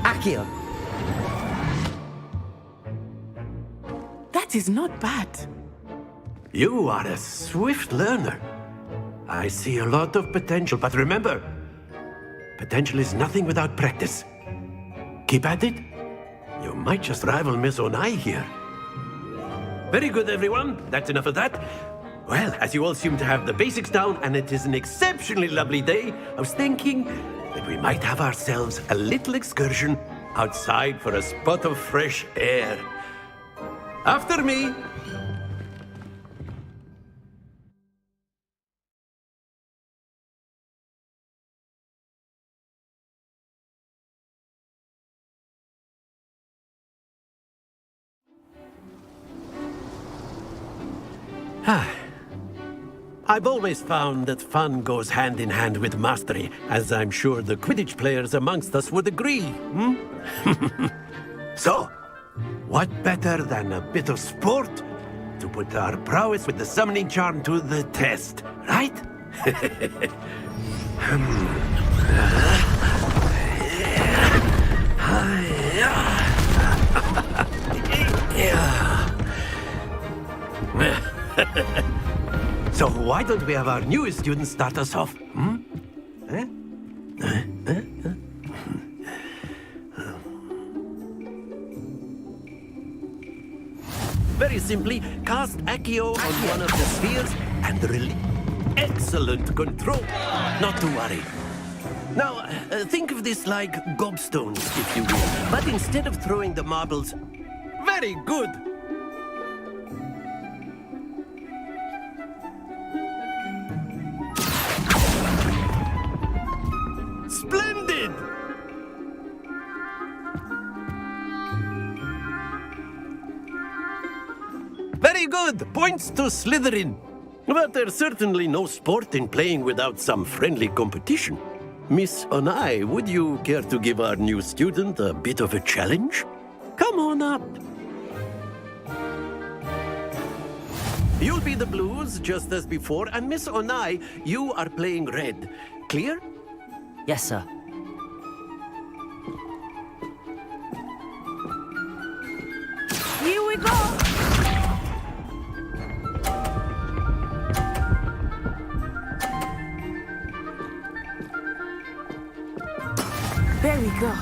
Accio. That is not bad. You are a swift learner. I see a lot of potential, but remember, potential is nothing without practice. Keep at it. You might just rival Miss Onai here. Very good, everyone. That's enough of that. Well, as you all seem to have the basics down, and it is an exceptionally lovely day, I was thinking that we might have ourselves a little excursion outside for a spot of fresh air. After me. I've always found that fun goes hand in hand with mastery, as I'm sure the Quidditch players amongst us would agree. So, what better than a bit of sport to put our prowess with the summoning charm to the test, right? So why don't we have our newest student start us off? Very simply, cast Accio on one of the spheres and release. Excellent control. Not to worry. Now, think of this like gobstones, if you will. But instead of throwing the marbles... Very good! Splendid! Very good! Points to Slytherin. But there's certainly no sport in playing without some friendly competition. Miss Onai, would you care to give our new student a bit of a challenge? Come on up. You'll be the blues, just as before, and Miss Onai, you are playing red. Clear? Yes, sir. Here we go! we go.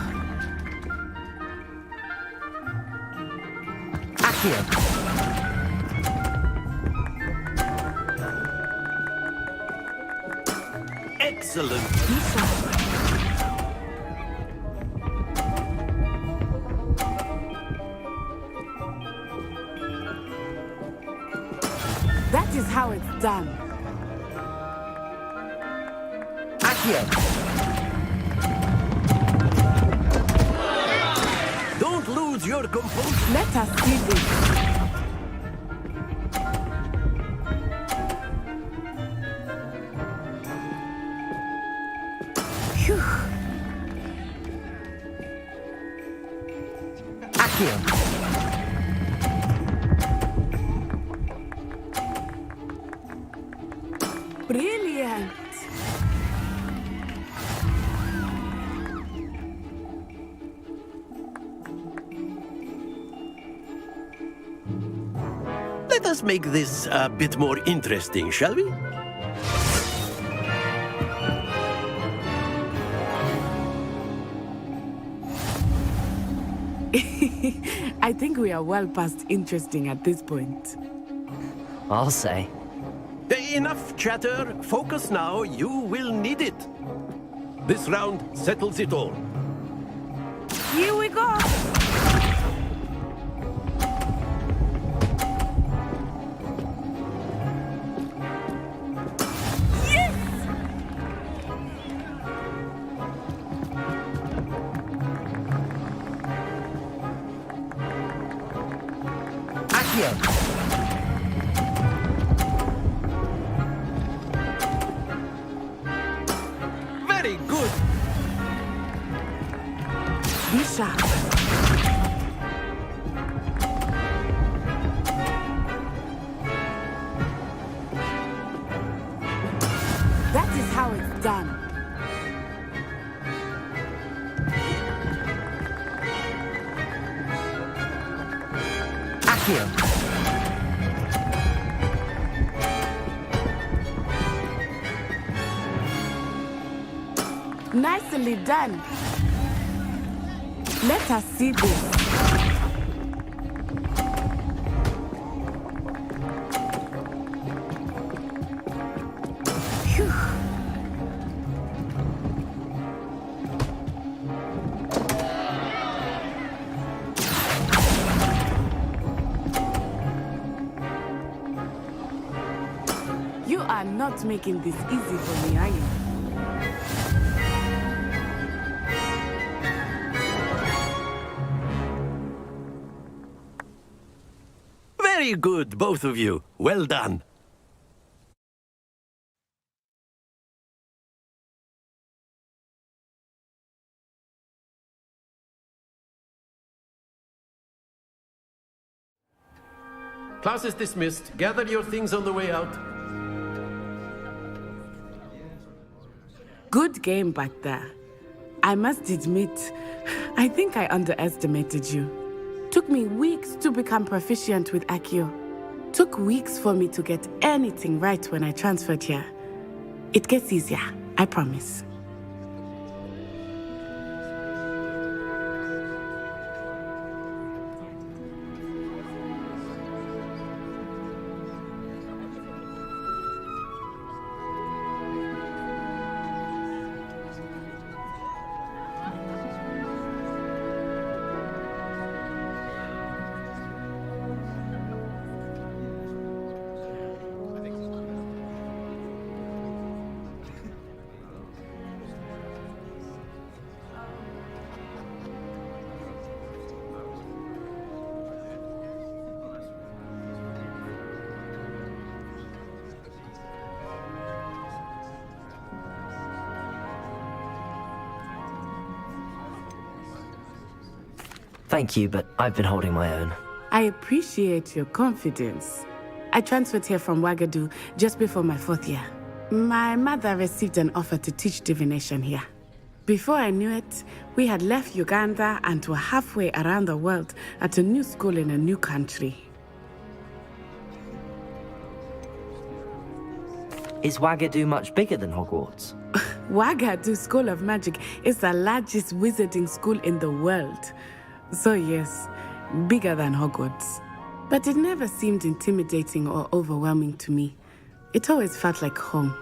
Accio! Excellent. That is how it's done. Accio! Don't lose your composure. Let us see this. Phew. Accio! Brilliant. Let us make this a bit more interesting, shall we? I think we are well past interesting at this point. I'll say. Enough chatter. Focus now. You will need it. This round settles it all. Here we go. Yes! Accio! Very good. Be sharp. That is how it's done. Accio! Nicely done. Let us see this. Phew. You are not making this easy for me, are you? Very good, both of you. Well done. Class is dismissed. Gather your things on the way out. Good game back there. I must admit, I think I underestimated you. Took me weeks to become proficient with Accio. Took weeks for me to get anything right when I transferred here. It gets easier, I promise. Thank you, but I've been holding my own. I appreciate your confidence. I transferred here from Wagadu just before my 4th year. My mother received an offer to teach divination here. Before I knew it, we had left Uganda and were halfway around the world at a new school in a new country. Is Wagadu much bigger than Hogwarts? Wagadu School of Magic is the largest wizarding school in the world. So yes, bigger than Hogwarts. But it never seemed intimidating or overwhelming to me. It always felt like home.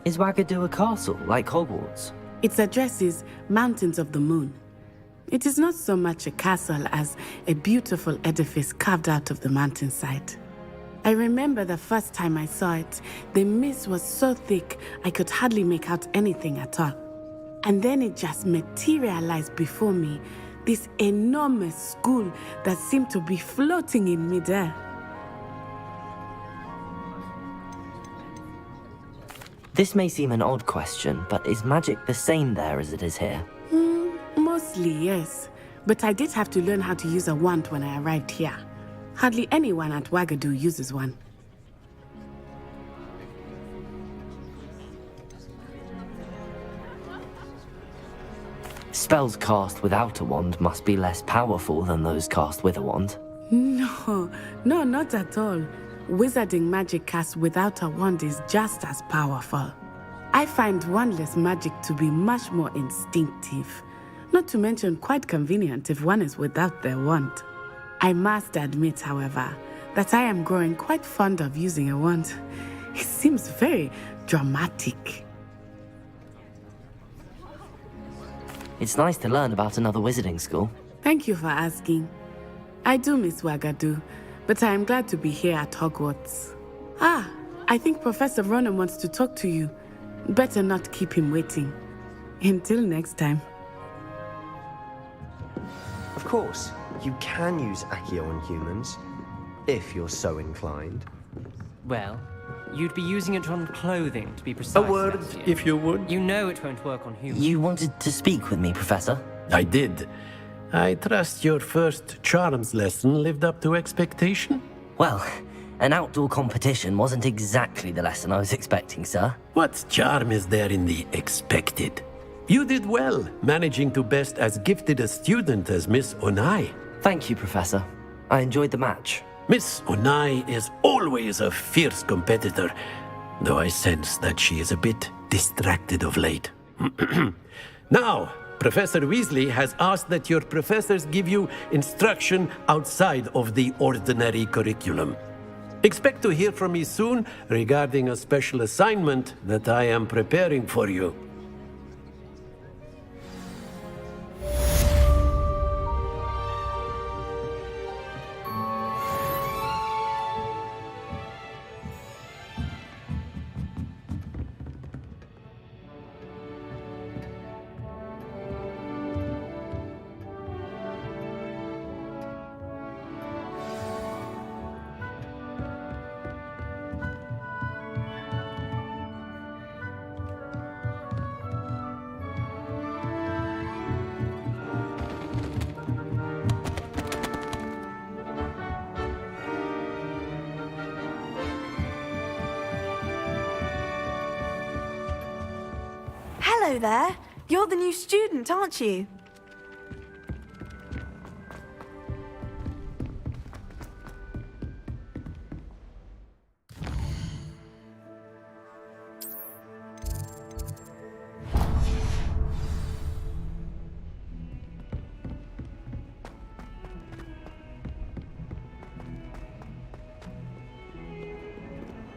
Is Wagadu a castle, like Hogwarts? Its address is Mountains of the Moon. It is not so much a castle as a beautiful edifice carved out of the mountainside. I remember the first time I saw it, the mist was so thick I could hardly make out anything at all. And then it just materialized before me, this enormous school that seemed to be floating in midair. This may seem an odd question, but is magic the same there as it is here? Mostly, yes. But I did have to learn how to use a wand when I arrived here. Hardly anyone at Wagadu uses one. Spells cast without a wand must be less powerful than those cast with a wand. No, not at all. Wizarding magic cast without a wand is just as powerful. I find wandless magic to be much more instinctive. Not to mention quite convenient if one is without their wand. I must admit, however, that I am growing quite fond of using a wand. It seems very dramatic. It's nice to learn about another wizarding school. Thank you for asking. I do miss Wagadu, but I am glad to be here at Hogwarts. Ah, I think Professor Ronan wants to talk to you. Better not keep him waiting. Until next time. Of course, you can use Accio on humans, if you're so inclined. Well, you'd be using it on clothing, to be precise. A word, if you would. You know it won't work on humans. You wanted to speak with me, Professor? I did. I trust your first charms lesson lived up to expectation? Well, an outdoor competition wasn't exactly the lesson I was expecting, sir. What charm is there in the expected? You did well, managing to best as gifted a student as Miss Onai. Thank you, Professor. I enjoyed the match. Miss Onai is always a fierce competitor, though I sense that she is a bit distracted of late. Now, Professor Weasley has asked that your professors give you instruction outside of the ordinary curriculum. Expect to hear from me soon regarding a special assignment that I am preparing for you. Hello there. You're the new student, aren't you?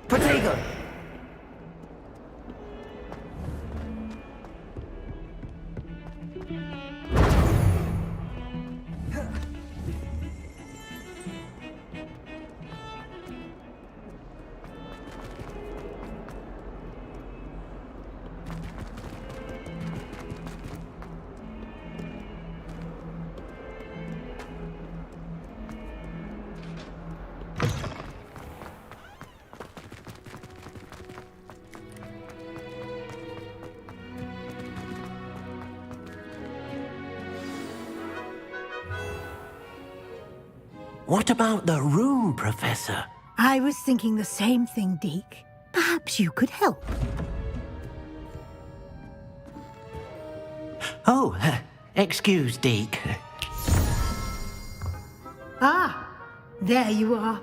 Potato! What about the room, Professor? I was thinking the same thing, Deke. Perhaps you could help. Oh, excuse, Deke. Ah, there you are.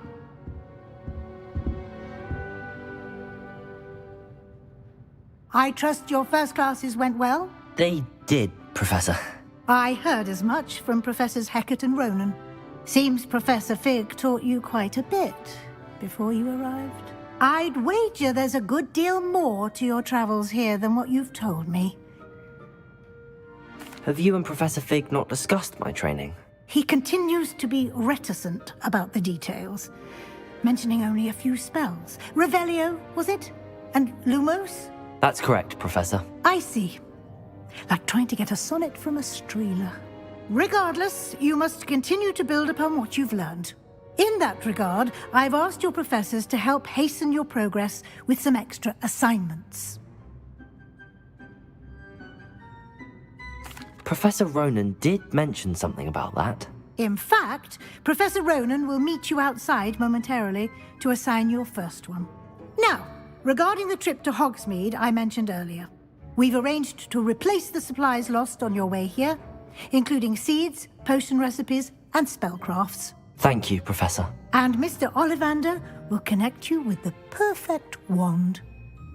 I trust your first classes went well? They did, Professor. I heard as much from Professors Hecat and Ronan. Seems Professor Fig taught you quite a bit before you arrived. I'd wager there's a good deal more to your travels here than what you've told me. Have you and Professor Fig not discussed my training? He continues to be reticent about the details, mentioning only a few spells. Revelio, was it? And Lumos? That's correct, Professor. I see. Like trying to get a sonnet from a streeler. Regardless, you must continue to build upon what you've learned. In that regard, I've asked your professors to help hasten your progress with some extra assignments. Professor Ronan did mention something about that. In fact, Professor Ronan will meet you outside momentarily to assign your first one. Now, regarding the trip to Hogsmeade I mentioned earlier, we've arranged to replace the supplies lost on your way here, including seeds, potion recipes, and spellcrafts. Thank you, Professor. And Mr. Ollivander will connect you with the perfect wand.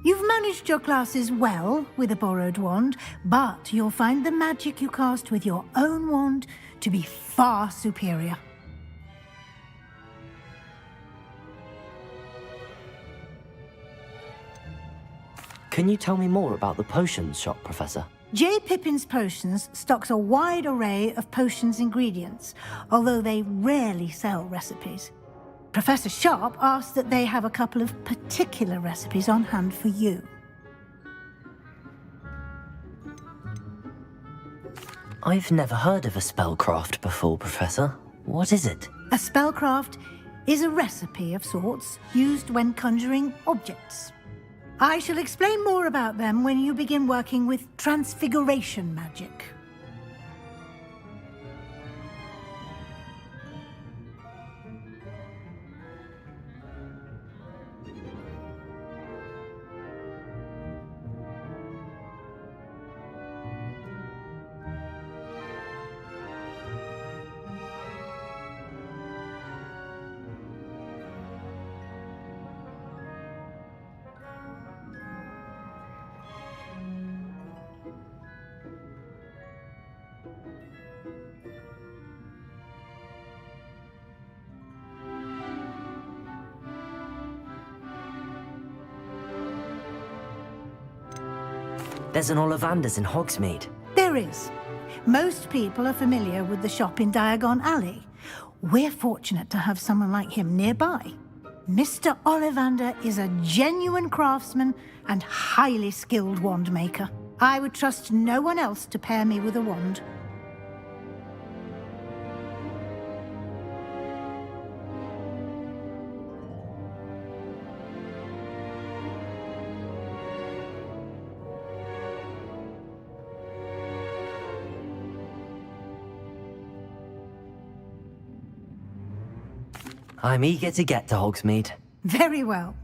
You've managed your classes well with a borrowed wand, but you'll find the magic you cast with your own wand to be far superior. Can you tell me more about the potions shop, Professor? J. Pippin's Potions stocks a wide array of potions ingredients, although they rarely sell recipes. Professor Sharp asked that they have a couple of particular recipes on hand for you. I've never heard of a spellcraft before, Professor. What is it? A spellcraft is a recipe of sorts used when conjuring objects. I shall explain more about them when you begin working with transfiguration magic. There's an Ollivander's in Hogsmeade. There is. Most people are familiar with the shop in Diagon Alley. We're fortunate to have someone like him nearby. Mr. Ollivander is a genuine craftsman and highly skilled wand maker. I would trust no one else to pair me with a wand. I'm eager to get to Hogsmeade. Very well.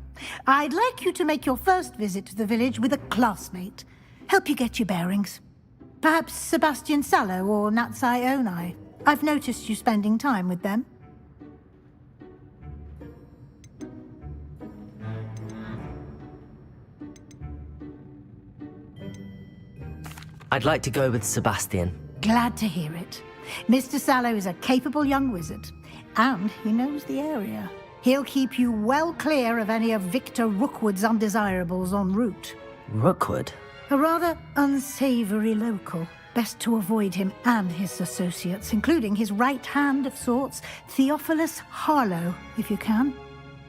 I'd like you to make your first visit to the village with a classmate. Help you get your bearings. Perhaps Sebastian Sallow or Natsai Onai. I've noticed you spending time with them. I'd like to go with Sebastian. Glad to hear it. Mr. Sallow is a capable young wizard, and he knows the area. He'll keep you well clear of any of Victor Rookwood's undesirables en route. Rookwood? A rather unsavory local. Best to avoid him and his associates, including his right hand of sorts, Theophilus Harlow, if you can.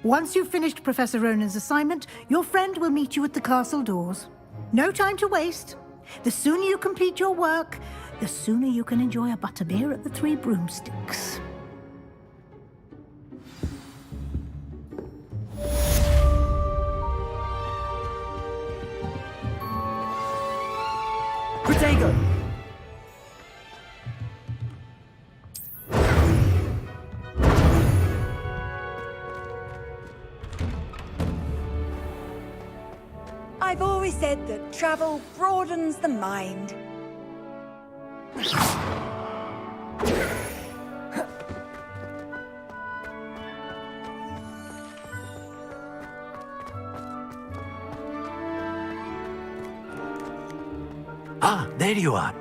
Once you've finished Professor Ronan's assignment, your friend will meet you at the castle doors. No time to waste. The sooner you complete your work, the sooner you can enjoy a butterbeer at the Three Broomsticks. Protego! I've always said that travel broadens the mind. Ah, there you are.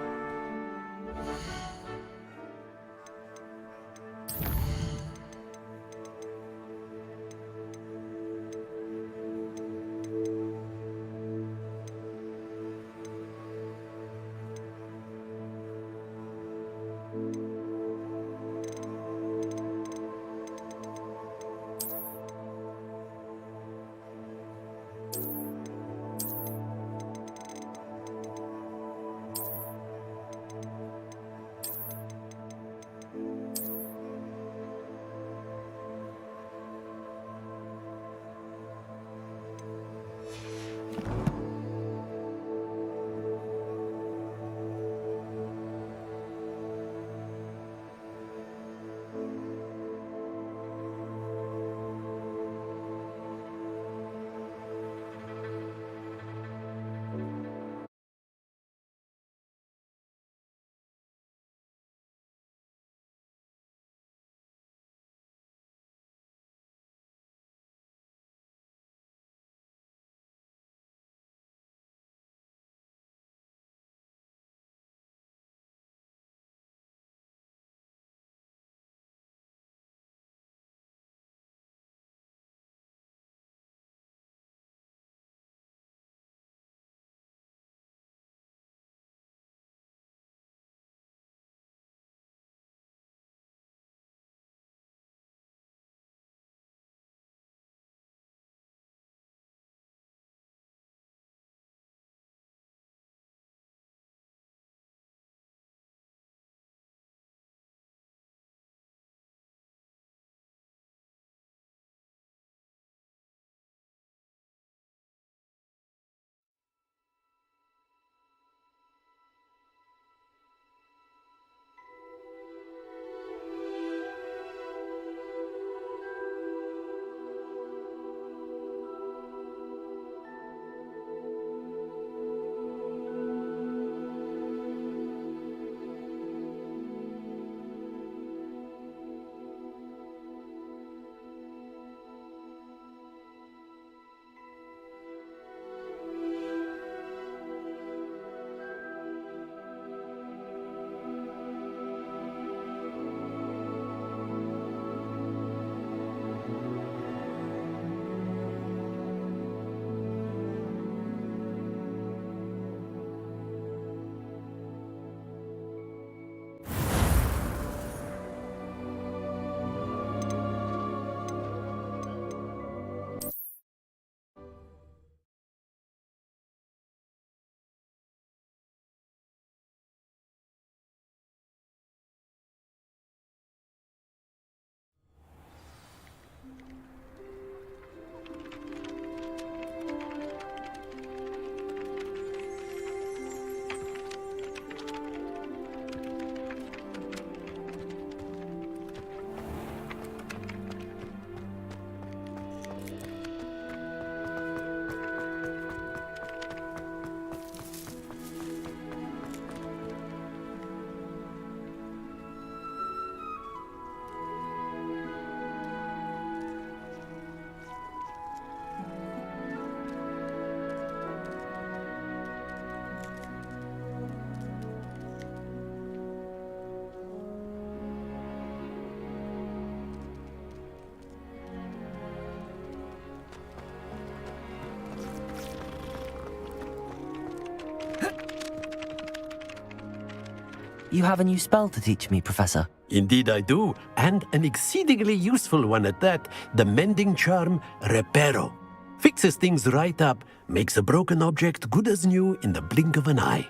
You have a new spell to teach me, Professor. Indeed I do, and an exceedingly useful one at that. The mending charm, Reparo. Fixes things right up, makes a broken object good as new in the blink of an eye.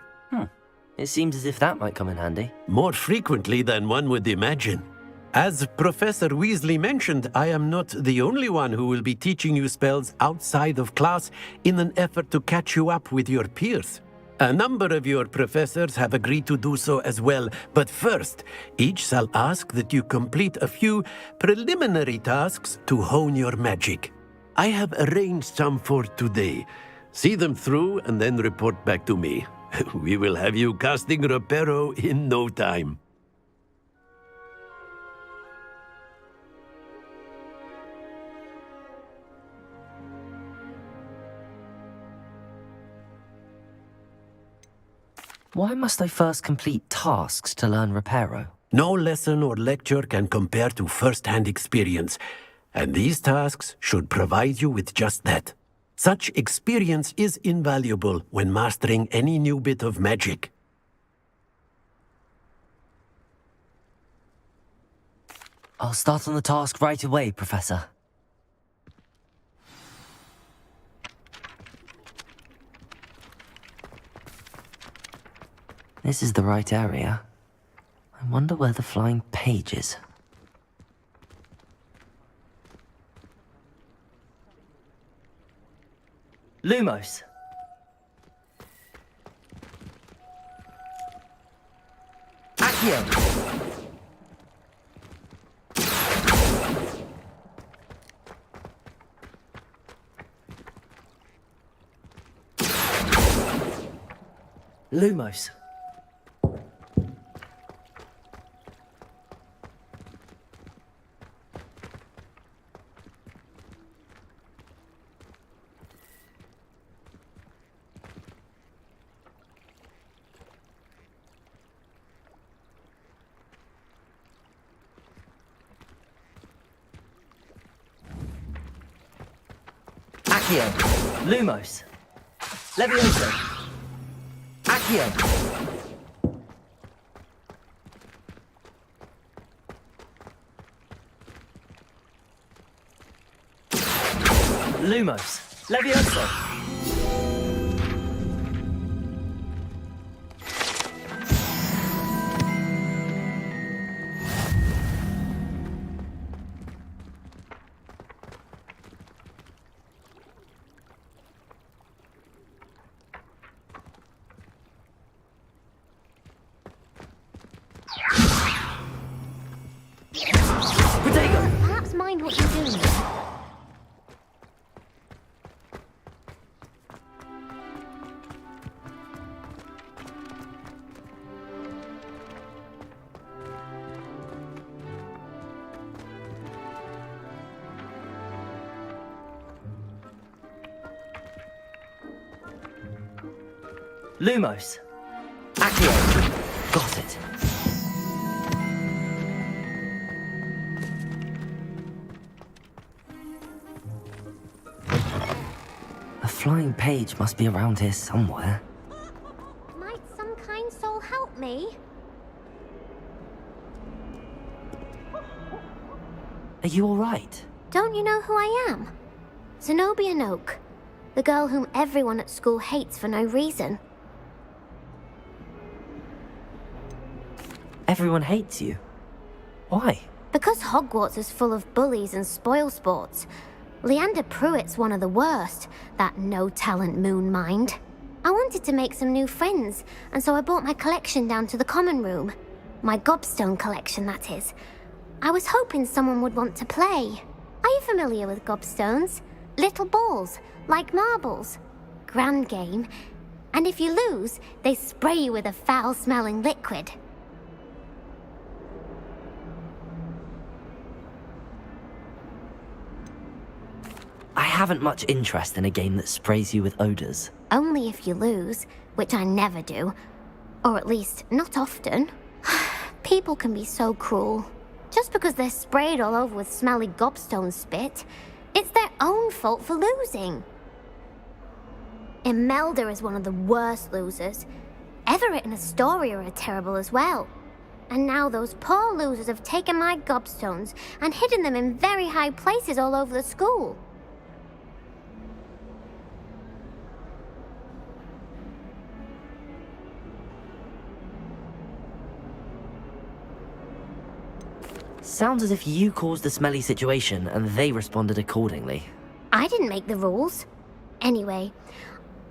It seems as if that might come in handy. More frequently than one would imagine. As Professor Weasley mentioned, I am not the only one who will be teaching you spells outside of class in an effort to catch you up with your peers. A number of your professors have agreed to do so as well, but first, each shall ask that you complete a few preliminary tasks to hone your magic. I have arranged some for today. See them through and then report back to me. We will have you casting Reparo in no time. Why must I first complete tasks to learn Reparo? No lesson or lecture can compare to first-hand experience, and these tasks should provide you with just that. Such experience is invaluable when mastering any new bit of magic. I'll start on the task right away, Professor. This is the right area. I wonder where the flying page is. Lumos! Accio! Lumos. Accio. Lumos. Levioso. Accio. Lumos. Levioso. Perhaps mind what you're doing. Lumos. Accio. Got it. A flying page must be around here somewhere. Might some kind soul help me? Are you alright? Don't you know who I am? Zenobia Noak, the girl whom everyone at school hates for no reason. Everyone hates you. Why? Because Hogwarts is full of bullies and spoilsports. Leander Pruitt's one of the worst, that no-talent moon mind. I wanted to make some new friends, and so I brought my collection down to the common room. My gobstone collection, that is. I was hoping someone would want to play. Are you familiar with gobstones? Little balls, like marbles. Grand game. And if you lose, they spray you with a foul-smelling liquid. I haven't much interest in a game that sprays you with odors. Only if you lose, which I never do. Or at least, not often. People can be so cruel. Just because they're sprayed all over with smelly gobstone spit, it's their own fault for losing. Imelda is one of the worst losers. Everett and Astoria are terrible as well. And now those poor losers have taken my gobstones and hidden them in very high places all over the school. Sounds as if you caused the smelly situation and they responded accordingly. I didn't make the rules. Anyway,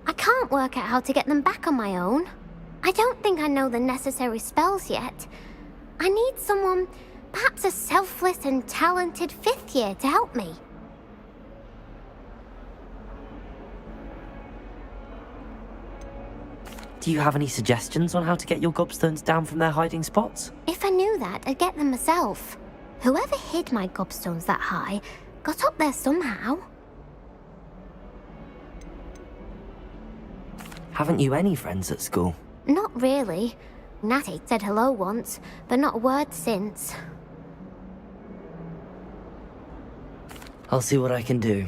I can't work out how to get them back on my own. I don't think I know the necessary spells yet. I need someone, perhaps a selfless and talented fifth year to help me. Do you have any suggestions on how to get your gobstones down from their hiding spots? If I knew that, I'd get them myself. Whoever hid my gobstones that high got up there somehow. Haven't you any friends at school? Not really. Natty said hello once, but not a word since. I'll see what I can do.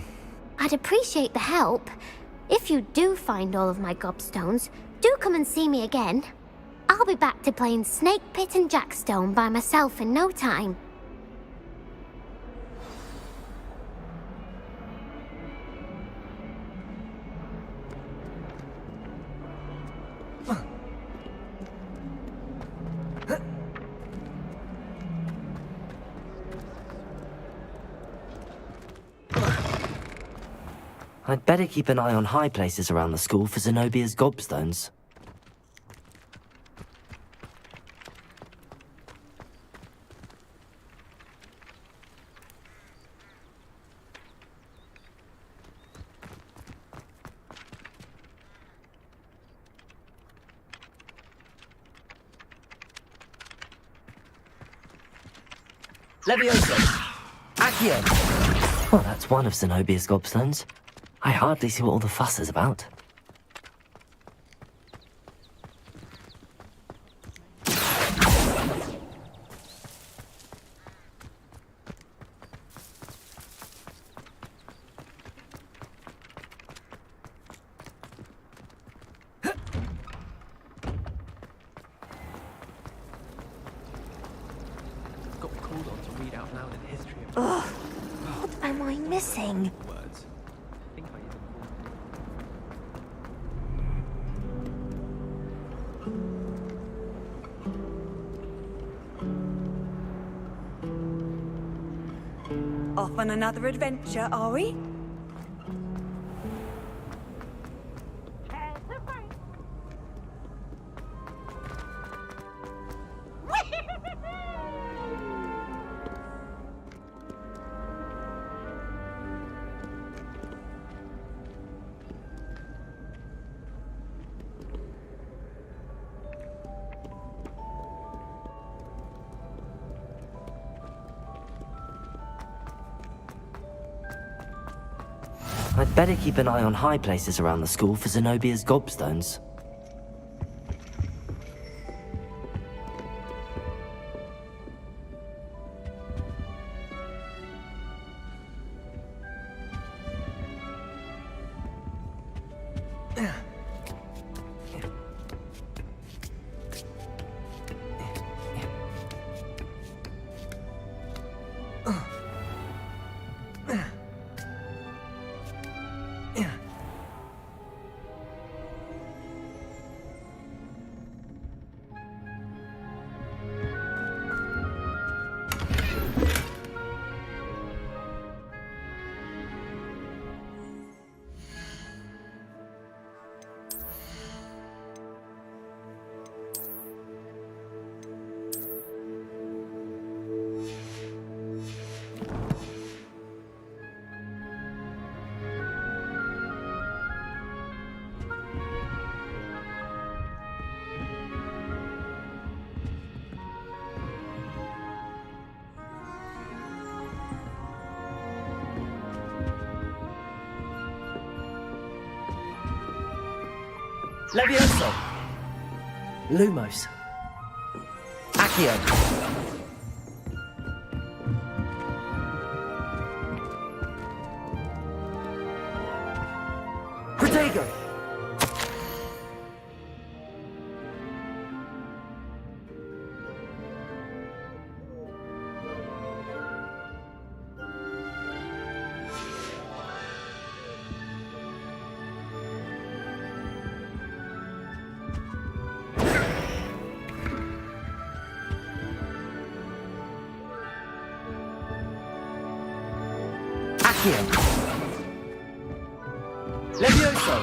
I'd appreciate the help. If you do find all of my gobstones, do come and see me again. I'll be back to playing Snake Pit and Jackstone by myself in no time. I'd better keep an eye on high places around the school for Zenobia's gobstones. Levioso! Accio! Well, that's one of Zenobia's gobstones. I hardly see what all the fuss is about. Got called on to read out loud in history of Ugh, what am I missing? words. I think I even Off on another adventure, are we? I'd better keep an eye on high places around the school for Zenobia's gobstones. Levioso! Lumos! Accio! Protego! Accio! Levioso!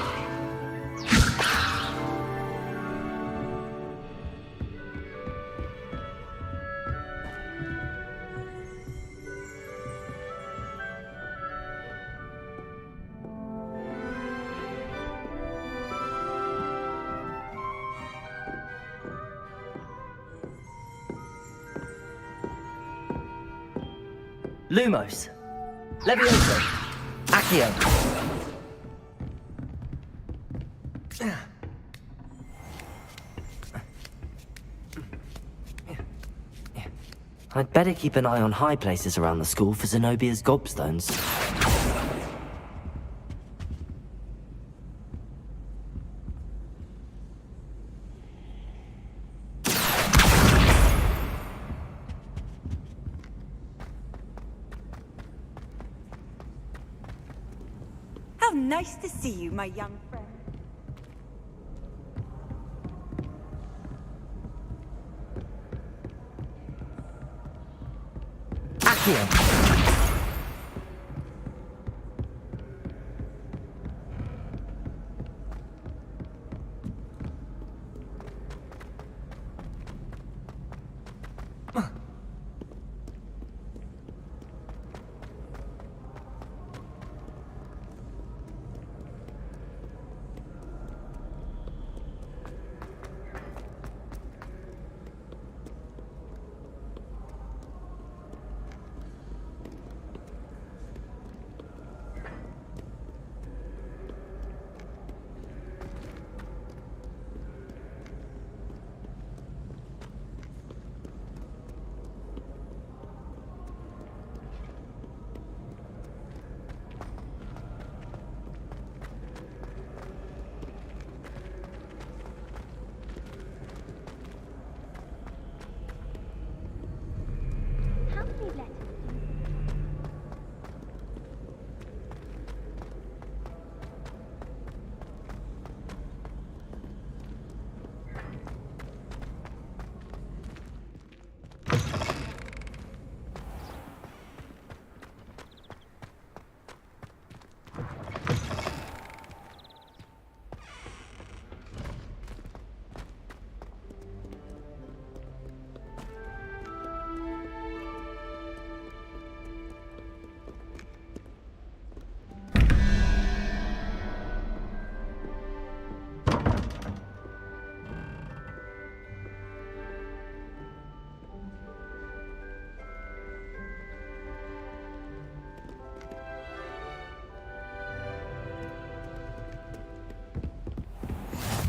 Lumos! Levioso! Accio! I'd better keep an eye on high places around the school for Zenobia's gobstones. How nice to see you, my young friend.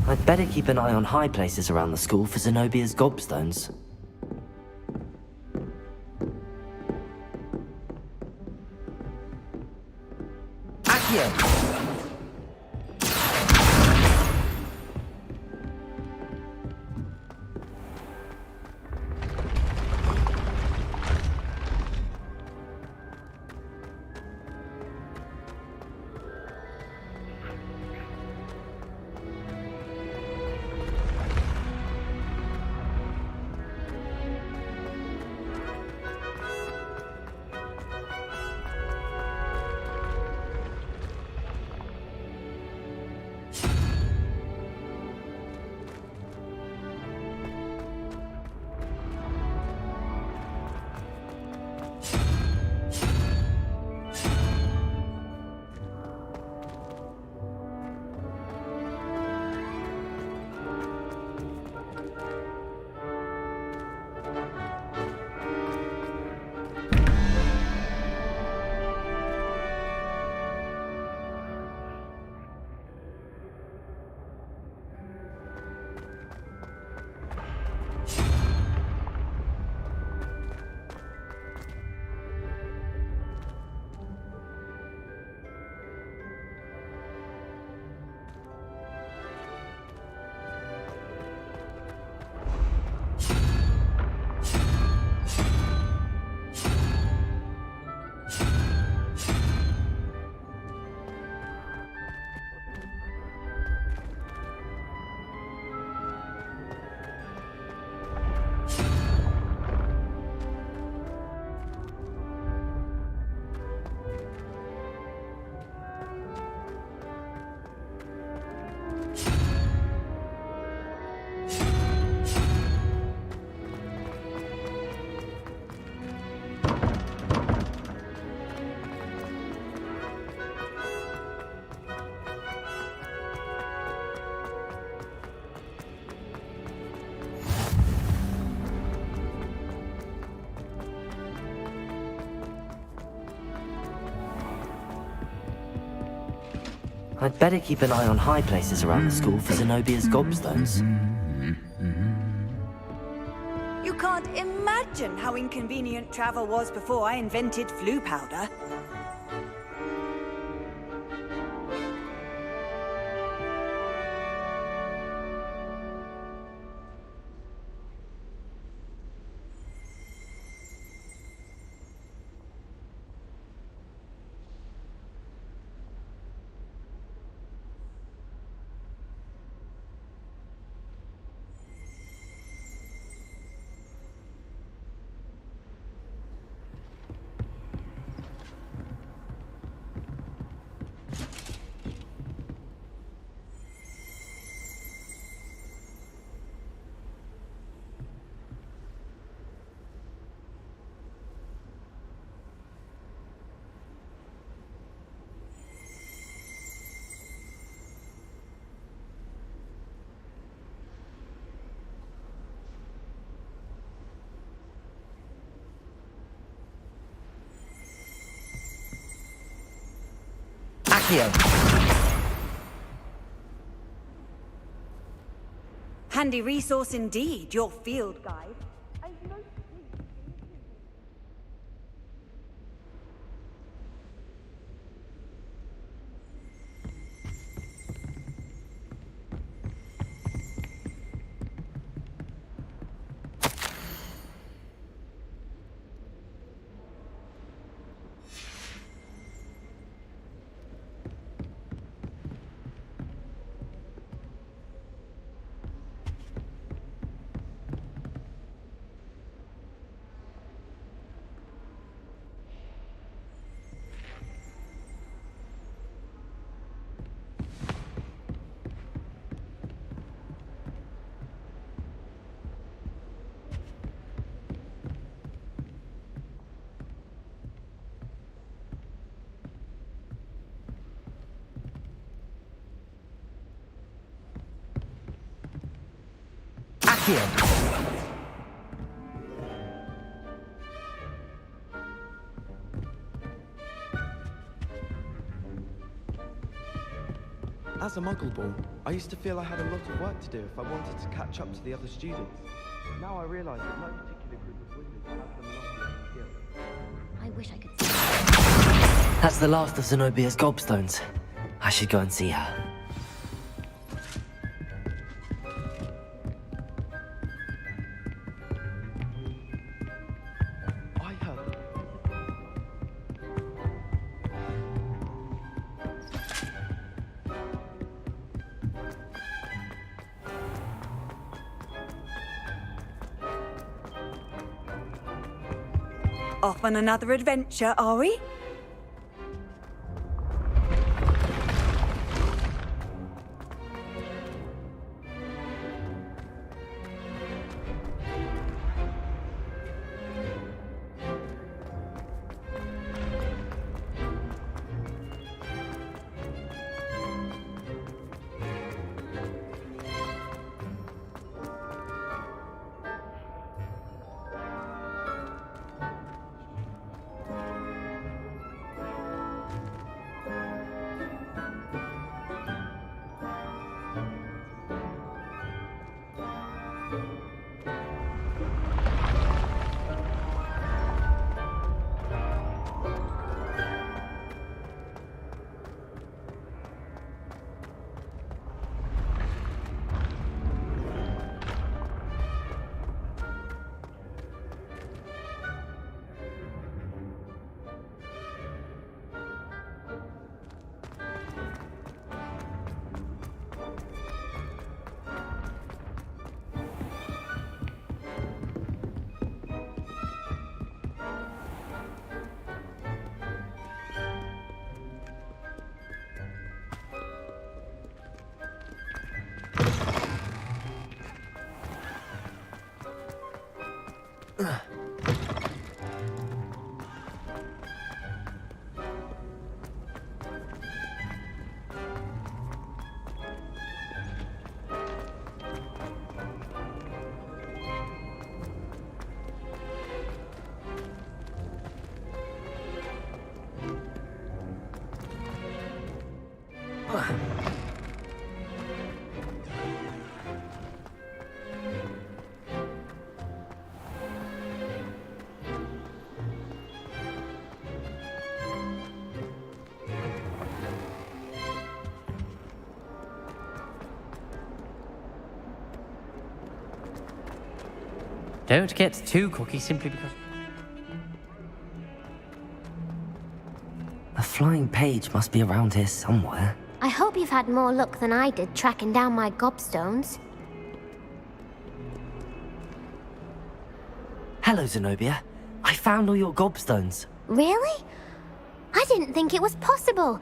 I'd better keep an eye on high places around the school for Zenobia's gobstones. I'd better keep an eye on high places around the school for Zenobia's gobstones. You can't imagine imagine how inconvenient travel was before I invented flu powder. Handy resource indeed, your field guide. As a Muggle born, I used to feel I had a lot of work to do if I wanted to catch up to the other students. Now I realise that no particular group of wizards has the monopoly on skill. I wish I could see. That's the last of Zenobia's gobstones. I should go and see her. Off on another adventure, are we? Don't get too cocky simply because... A flying page must be around here somewhere. I hope you've had more luck than I did tracking down my gobstones. Hello, Zenobia. I found all your gobstones. Really? I didn't think it was possible.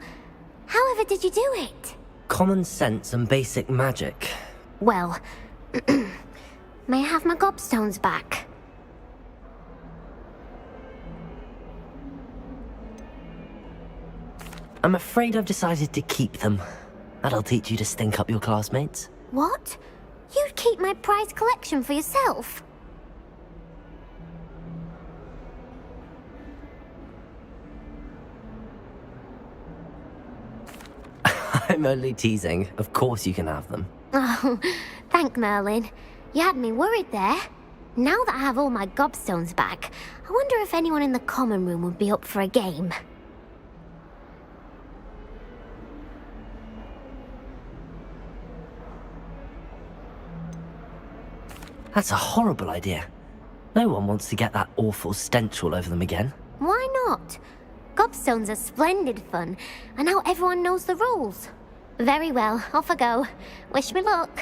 However did you do it? Common sense and basic magic. Well, may I have my gobstones back? I'm afraid I've decided to keep them. That'll teach you to stink up your classmates. What? You'd keep my prized collection for yourself? I'm only teasing. Of course you can have them. Oh, thank Merlin. You had me worried there. Now that I have all my gobstones back, I wonder if anyone in the common room would be up for a game. That's a horrible idea. No one wants to get that awful stench all over them again. Why not? Gobstones are splendid fun, and now everyone knows the rules. Very well, off I go. Wish me luck.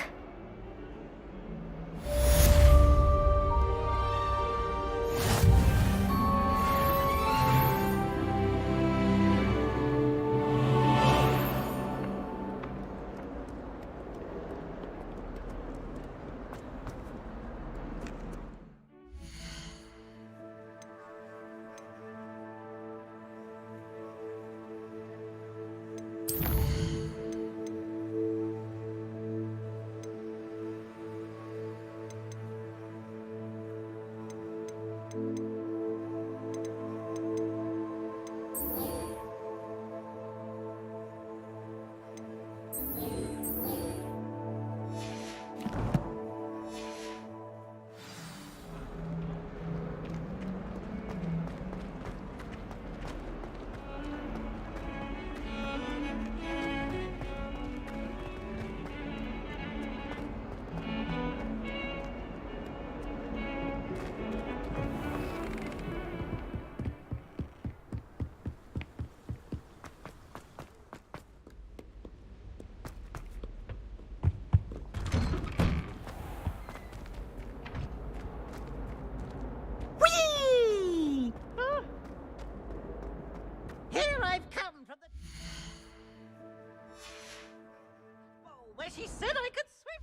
She said I could swim.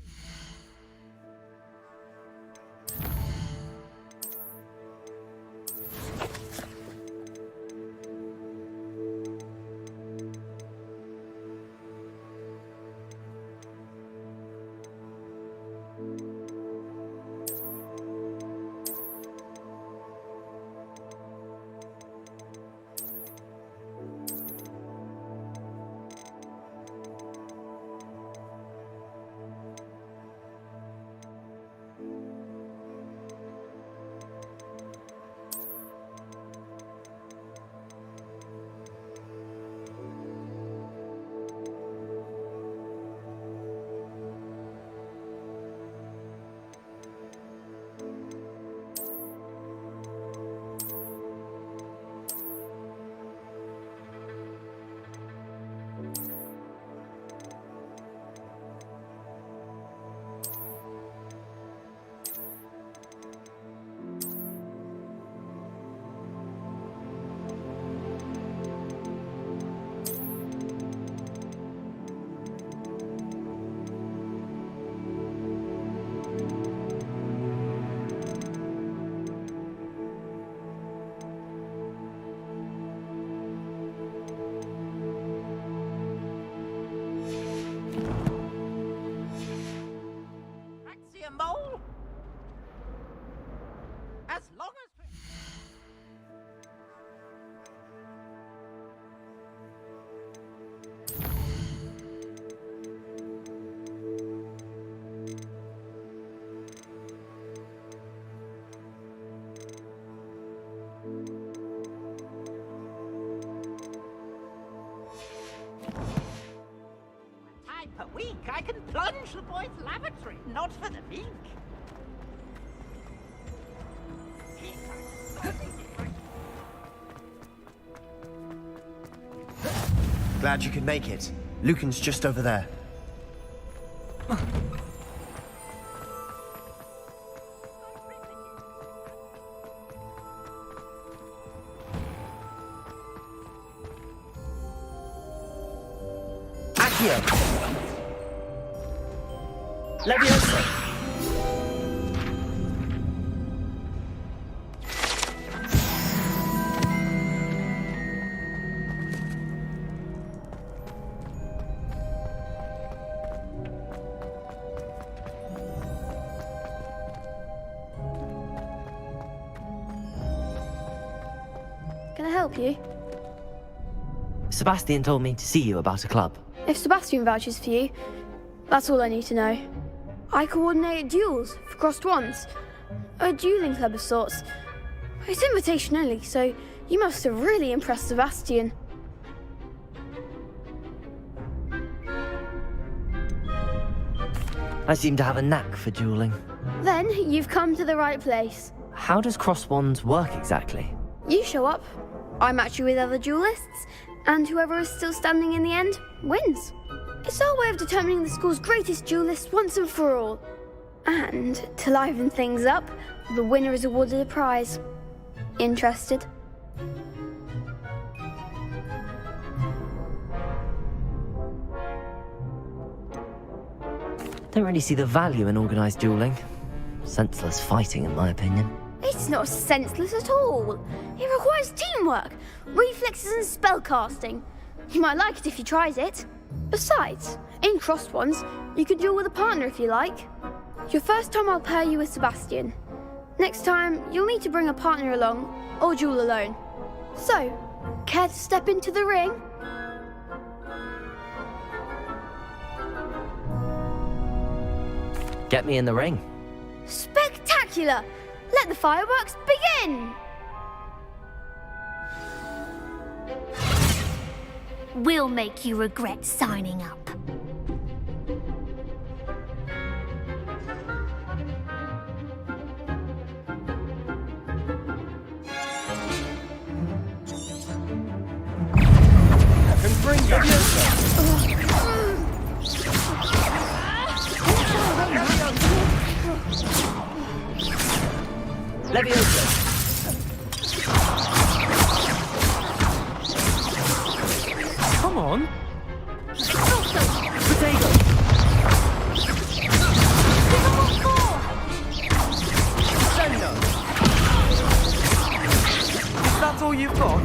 Mole? As long as... time per week, I can plunge the boys' lavatory, not for the meek. Glad you could make it. Lucan's just over there. Accio! Leviosa! Can I help you? Sebastian told me to see you about a club. If Sebastian vouches for you, that's all I need to know. I coordinate duels for crossed wands. A dueling club of sorts. It's invitation only, so you must have really impressed Sebastian. I seem to have a knack for dueling. Then you've come to the right place. How does cross wands work exactly? You show up, I match you with other duelists, and whoever is still standing in the end wins. It's our way of determining the school's greatest duelist once and for all. And to liven things up, the winner is awarded a prize. Interested? Don't really see the value in organised dueling. Senseless fighting, in my opinion. It's not senseless at all. It requires teamwork, reflexes and spellcasting. You might like it if you tried it. Besides, in crossed ones, you could duel with a partner if you like. Your first time I'll pair you with Sebastian. Next time, you'll need to bring a partner along, or duel alone. So, care to step into the ring? Get me in the ring. Spectacular! Let the fireworks begin! We'll make you regret signing up. Leviosa! Come on! Potato! That's all you've got?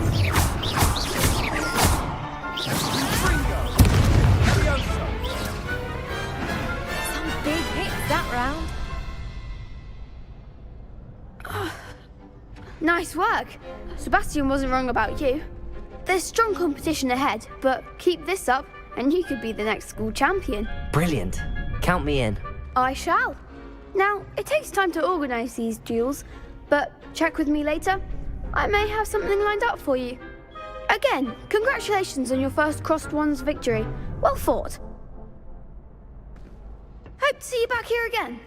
Some big hits that round. Nice work. Sebastian wasn't wrong about you. There's strong competition ahead, but keep this up and you could be the next school champion. Brilliant. Count me in. I shall. Now, it takes time to organise these duels, but check with me later. I may have something lined up for you. Again, congratulations on your first crossed wands victory. Well fought. Hope to see you back here again.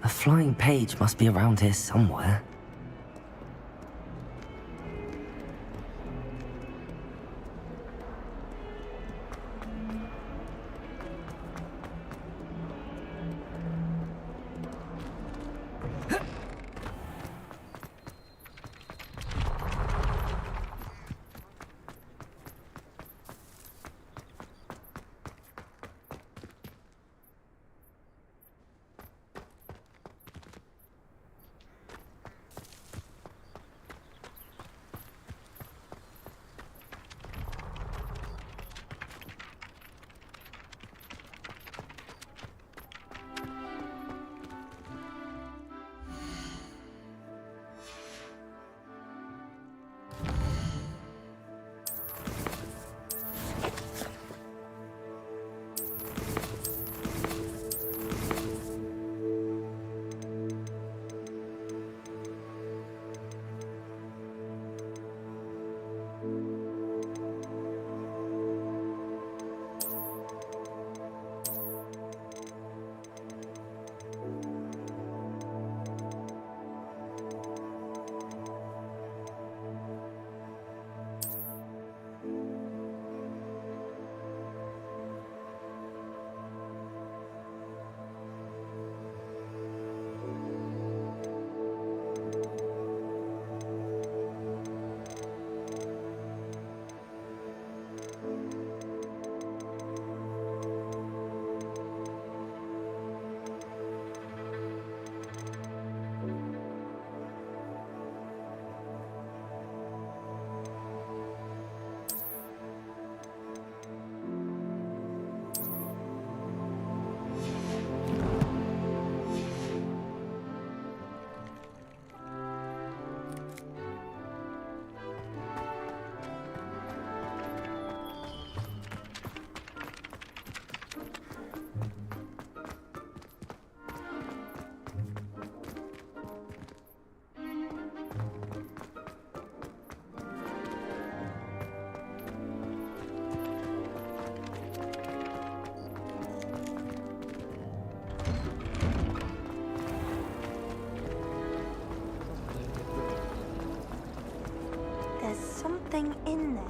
A flying page must be around here somewhere. There's something in there.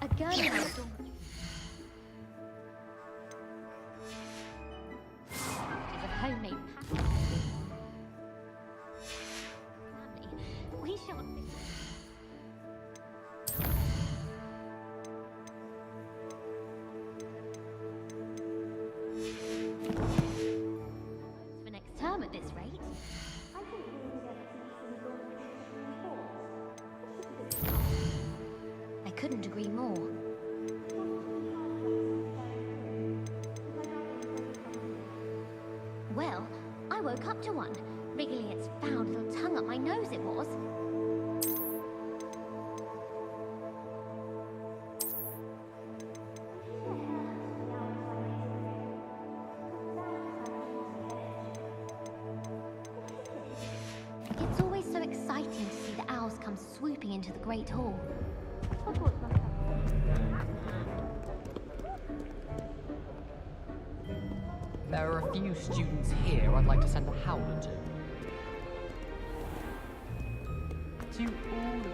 A gun in my door. Is a homemade pack. We shan't miss it. For next term at this rate. I couldn't agree more. Well, I woke up to one, wriggling its foul little tongue up my nose it was. It's always so exciting to see the owls come swooping into the Great Hall. Hogwarts There are a few students here I'd like to send a howler to. To all of you.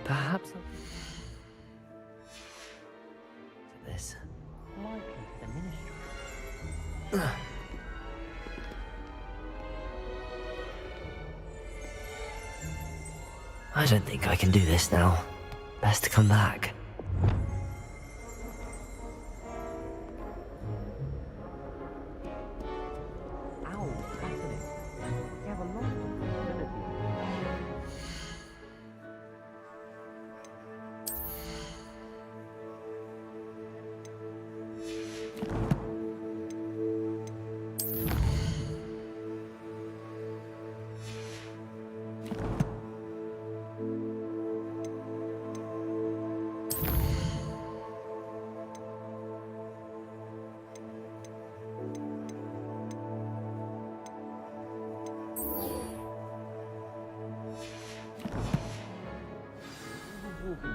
Perhaps this. Likely to the ministry. I don't think I can do this now. Best to come back. Owls, fascinating. They have a lot of abilities.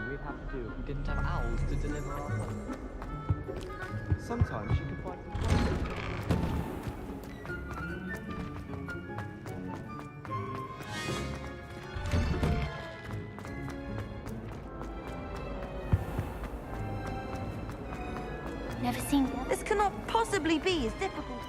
We'd have to do if we didn't have owls to deliver our work. Sometimes you can find Never seen. This cannot possibly be as difficult.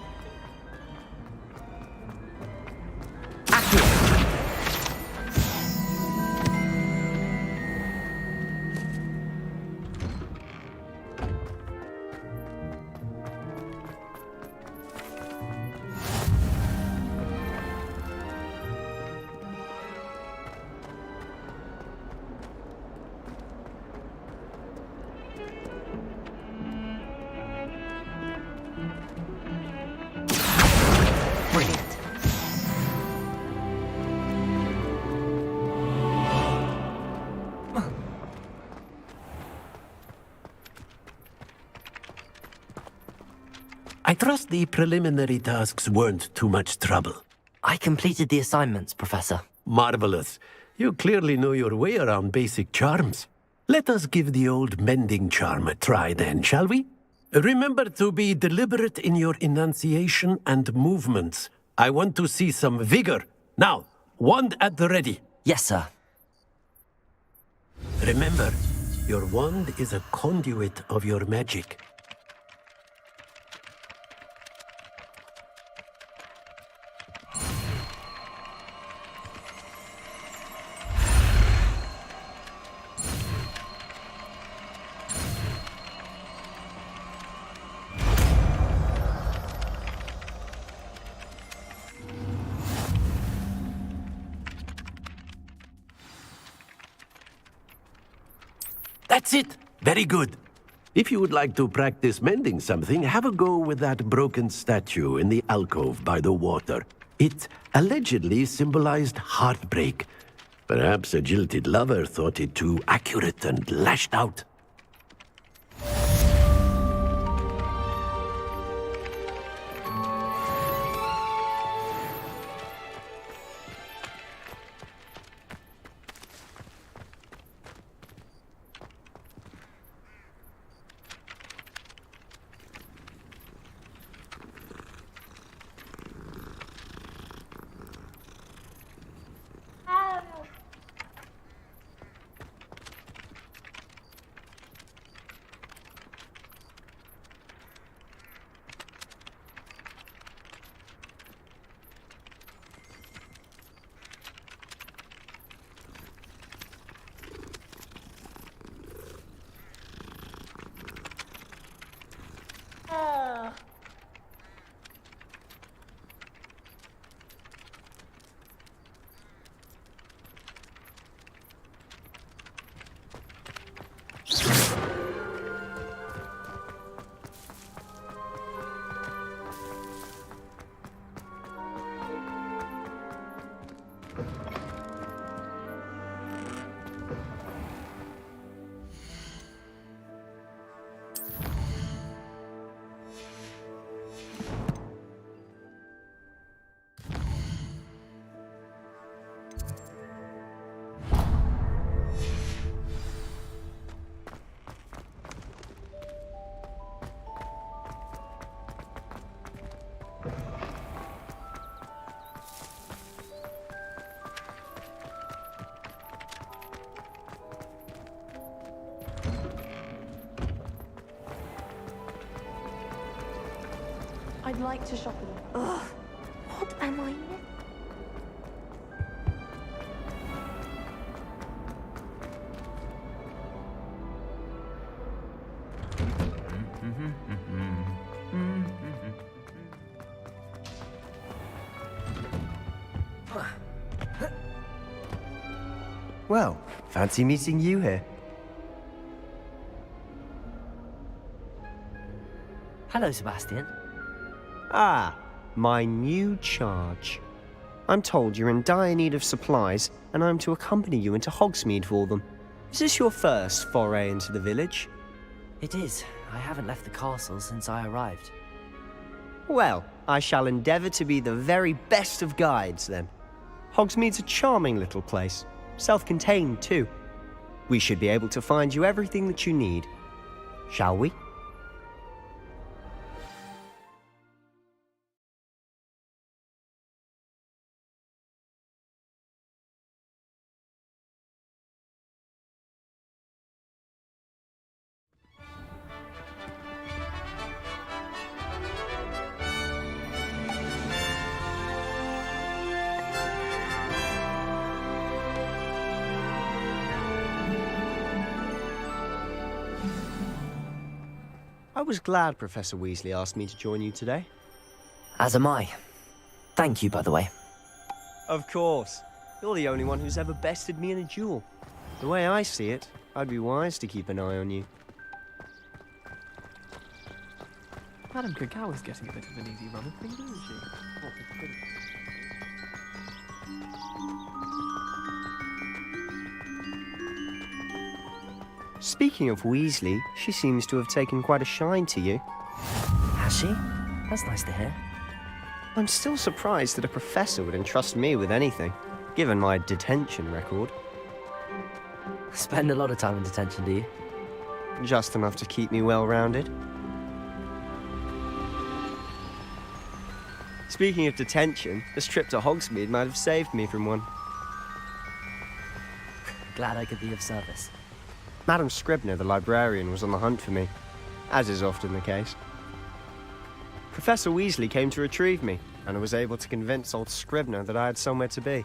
Brilliant. I trust the preliminary tasks weren't too much trouble. I completed the assignments, Professor. Marvelous. You clearly know your way around basic charms. Let us give the old mending charm a try then, shall we? Remember to be deliberate in your enunciation and movements. I want to see some vigor. Now, wand at the ready. Yes, sir. Remember, your wand is a conduit of your magic. That's it! Very good. If you would like to practice mending something, have a go with that broken statue in the alcove by the water. It allegedly symbolized heartbreak. Perhaps a jilted lover thought it too accurate and lashed out. I'd like to shop in. Ugh, what am I? Well, fancy meeting you here. Hello, Sebastian. Ah, my new charge. I'm told you're in dire need of supplies, and I'm to accompany you into Hogsmeade for them. Is this your first foray into the village? It is. I haven't left the castle since I arrived. Well, I shall endeavour to be the very best of guides, then. Hogsmeade's a charming little place. Self-contained, too. We should be able to find you everything that you need. Shall we? I was glad Professor Weasley asked me to join you today. As am I. Thank you, by the way. Of course. You're the only one who's ever bested me in a duel. The way I see it, I'd be wise to keep an eye on you. Madam Cacao is getting a bit of an easy run of things, isn't she? Speaking of Weasley, she seems to have taken quite a shine to you. Has she? That's nice to hear. I'm still surprised that a professor would entrust me with anything, given my detention record. Spend a lot of time in detention, do you? Just enough to keep me well-rounded. Speaking of detention, this trip to Hogsmeade might have saved me from one. Glad I could be of service. Madam Scribner, the librarian, was on the hunt for me, as is often the case. Professor Weasley came to retrieve me, and I was able to convince old Scribner that I had somewhere to be.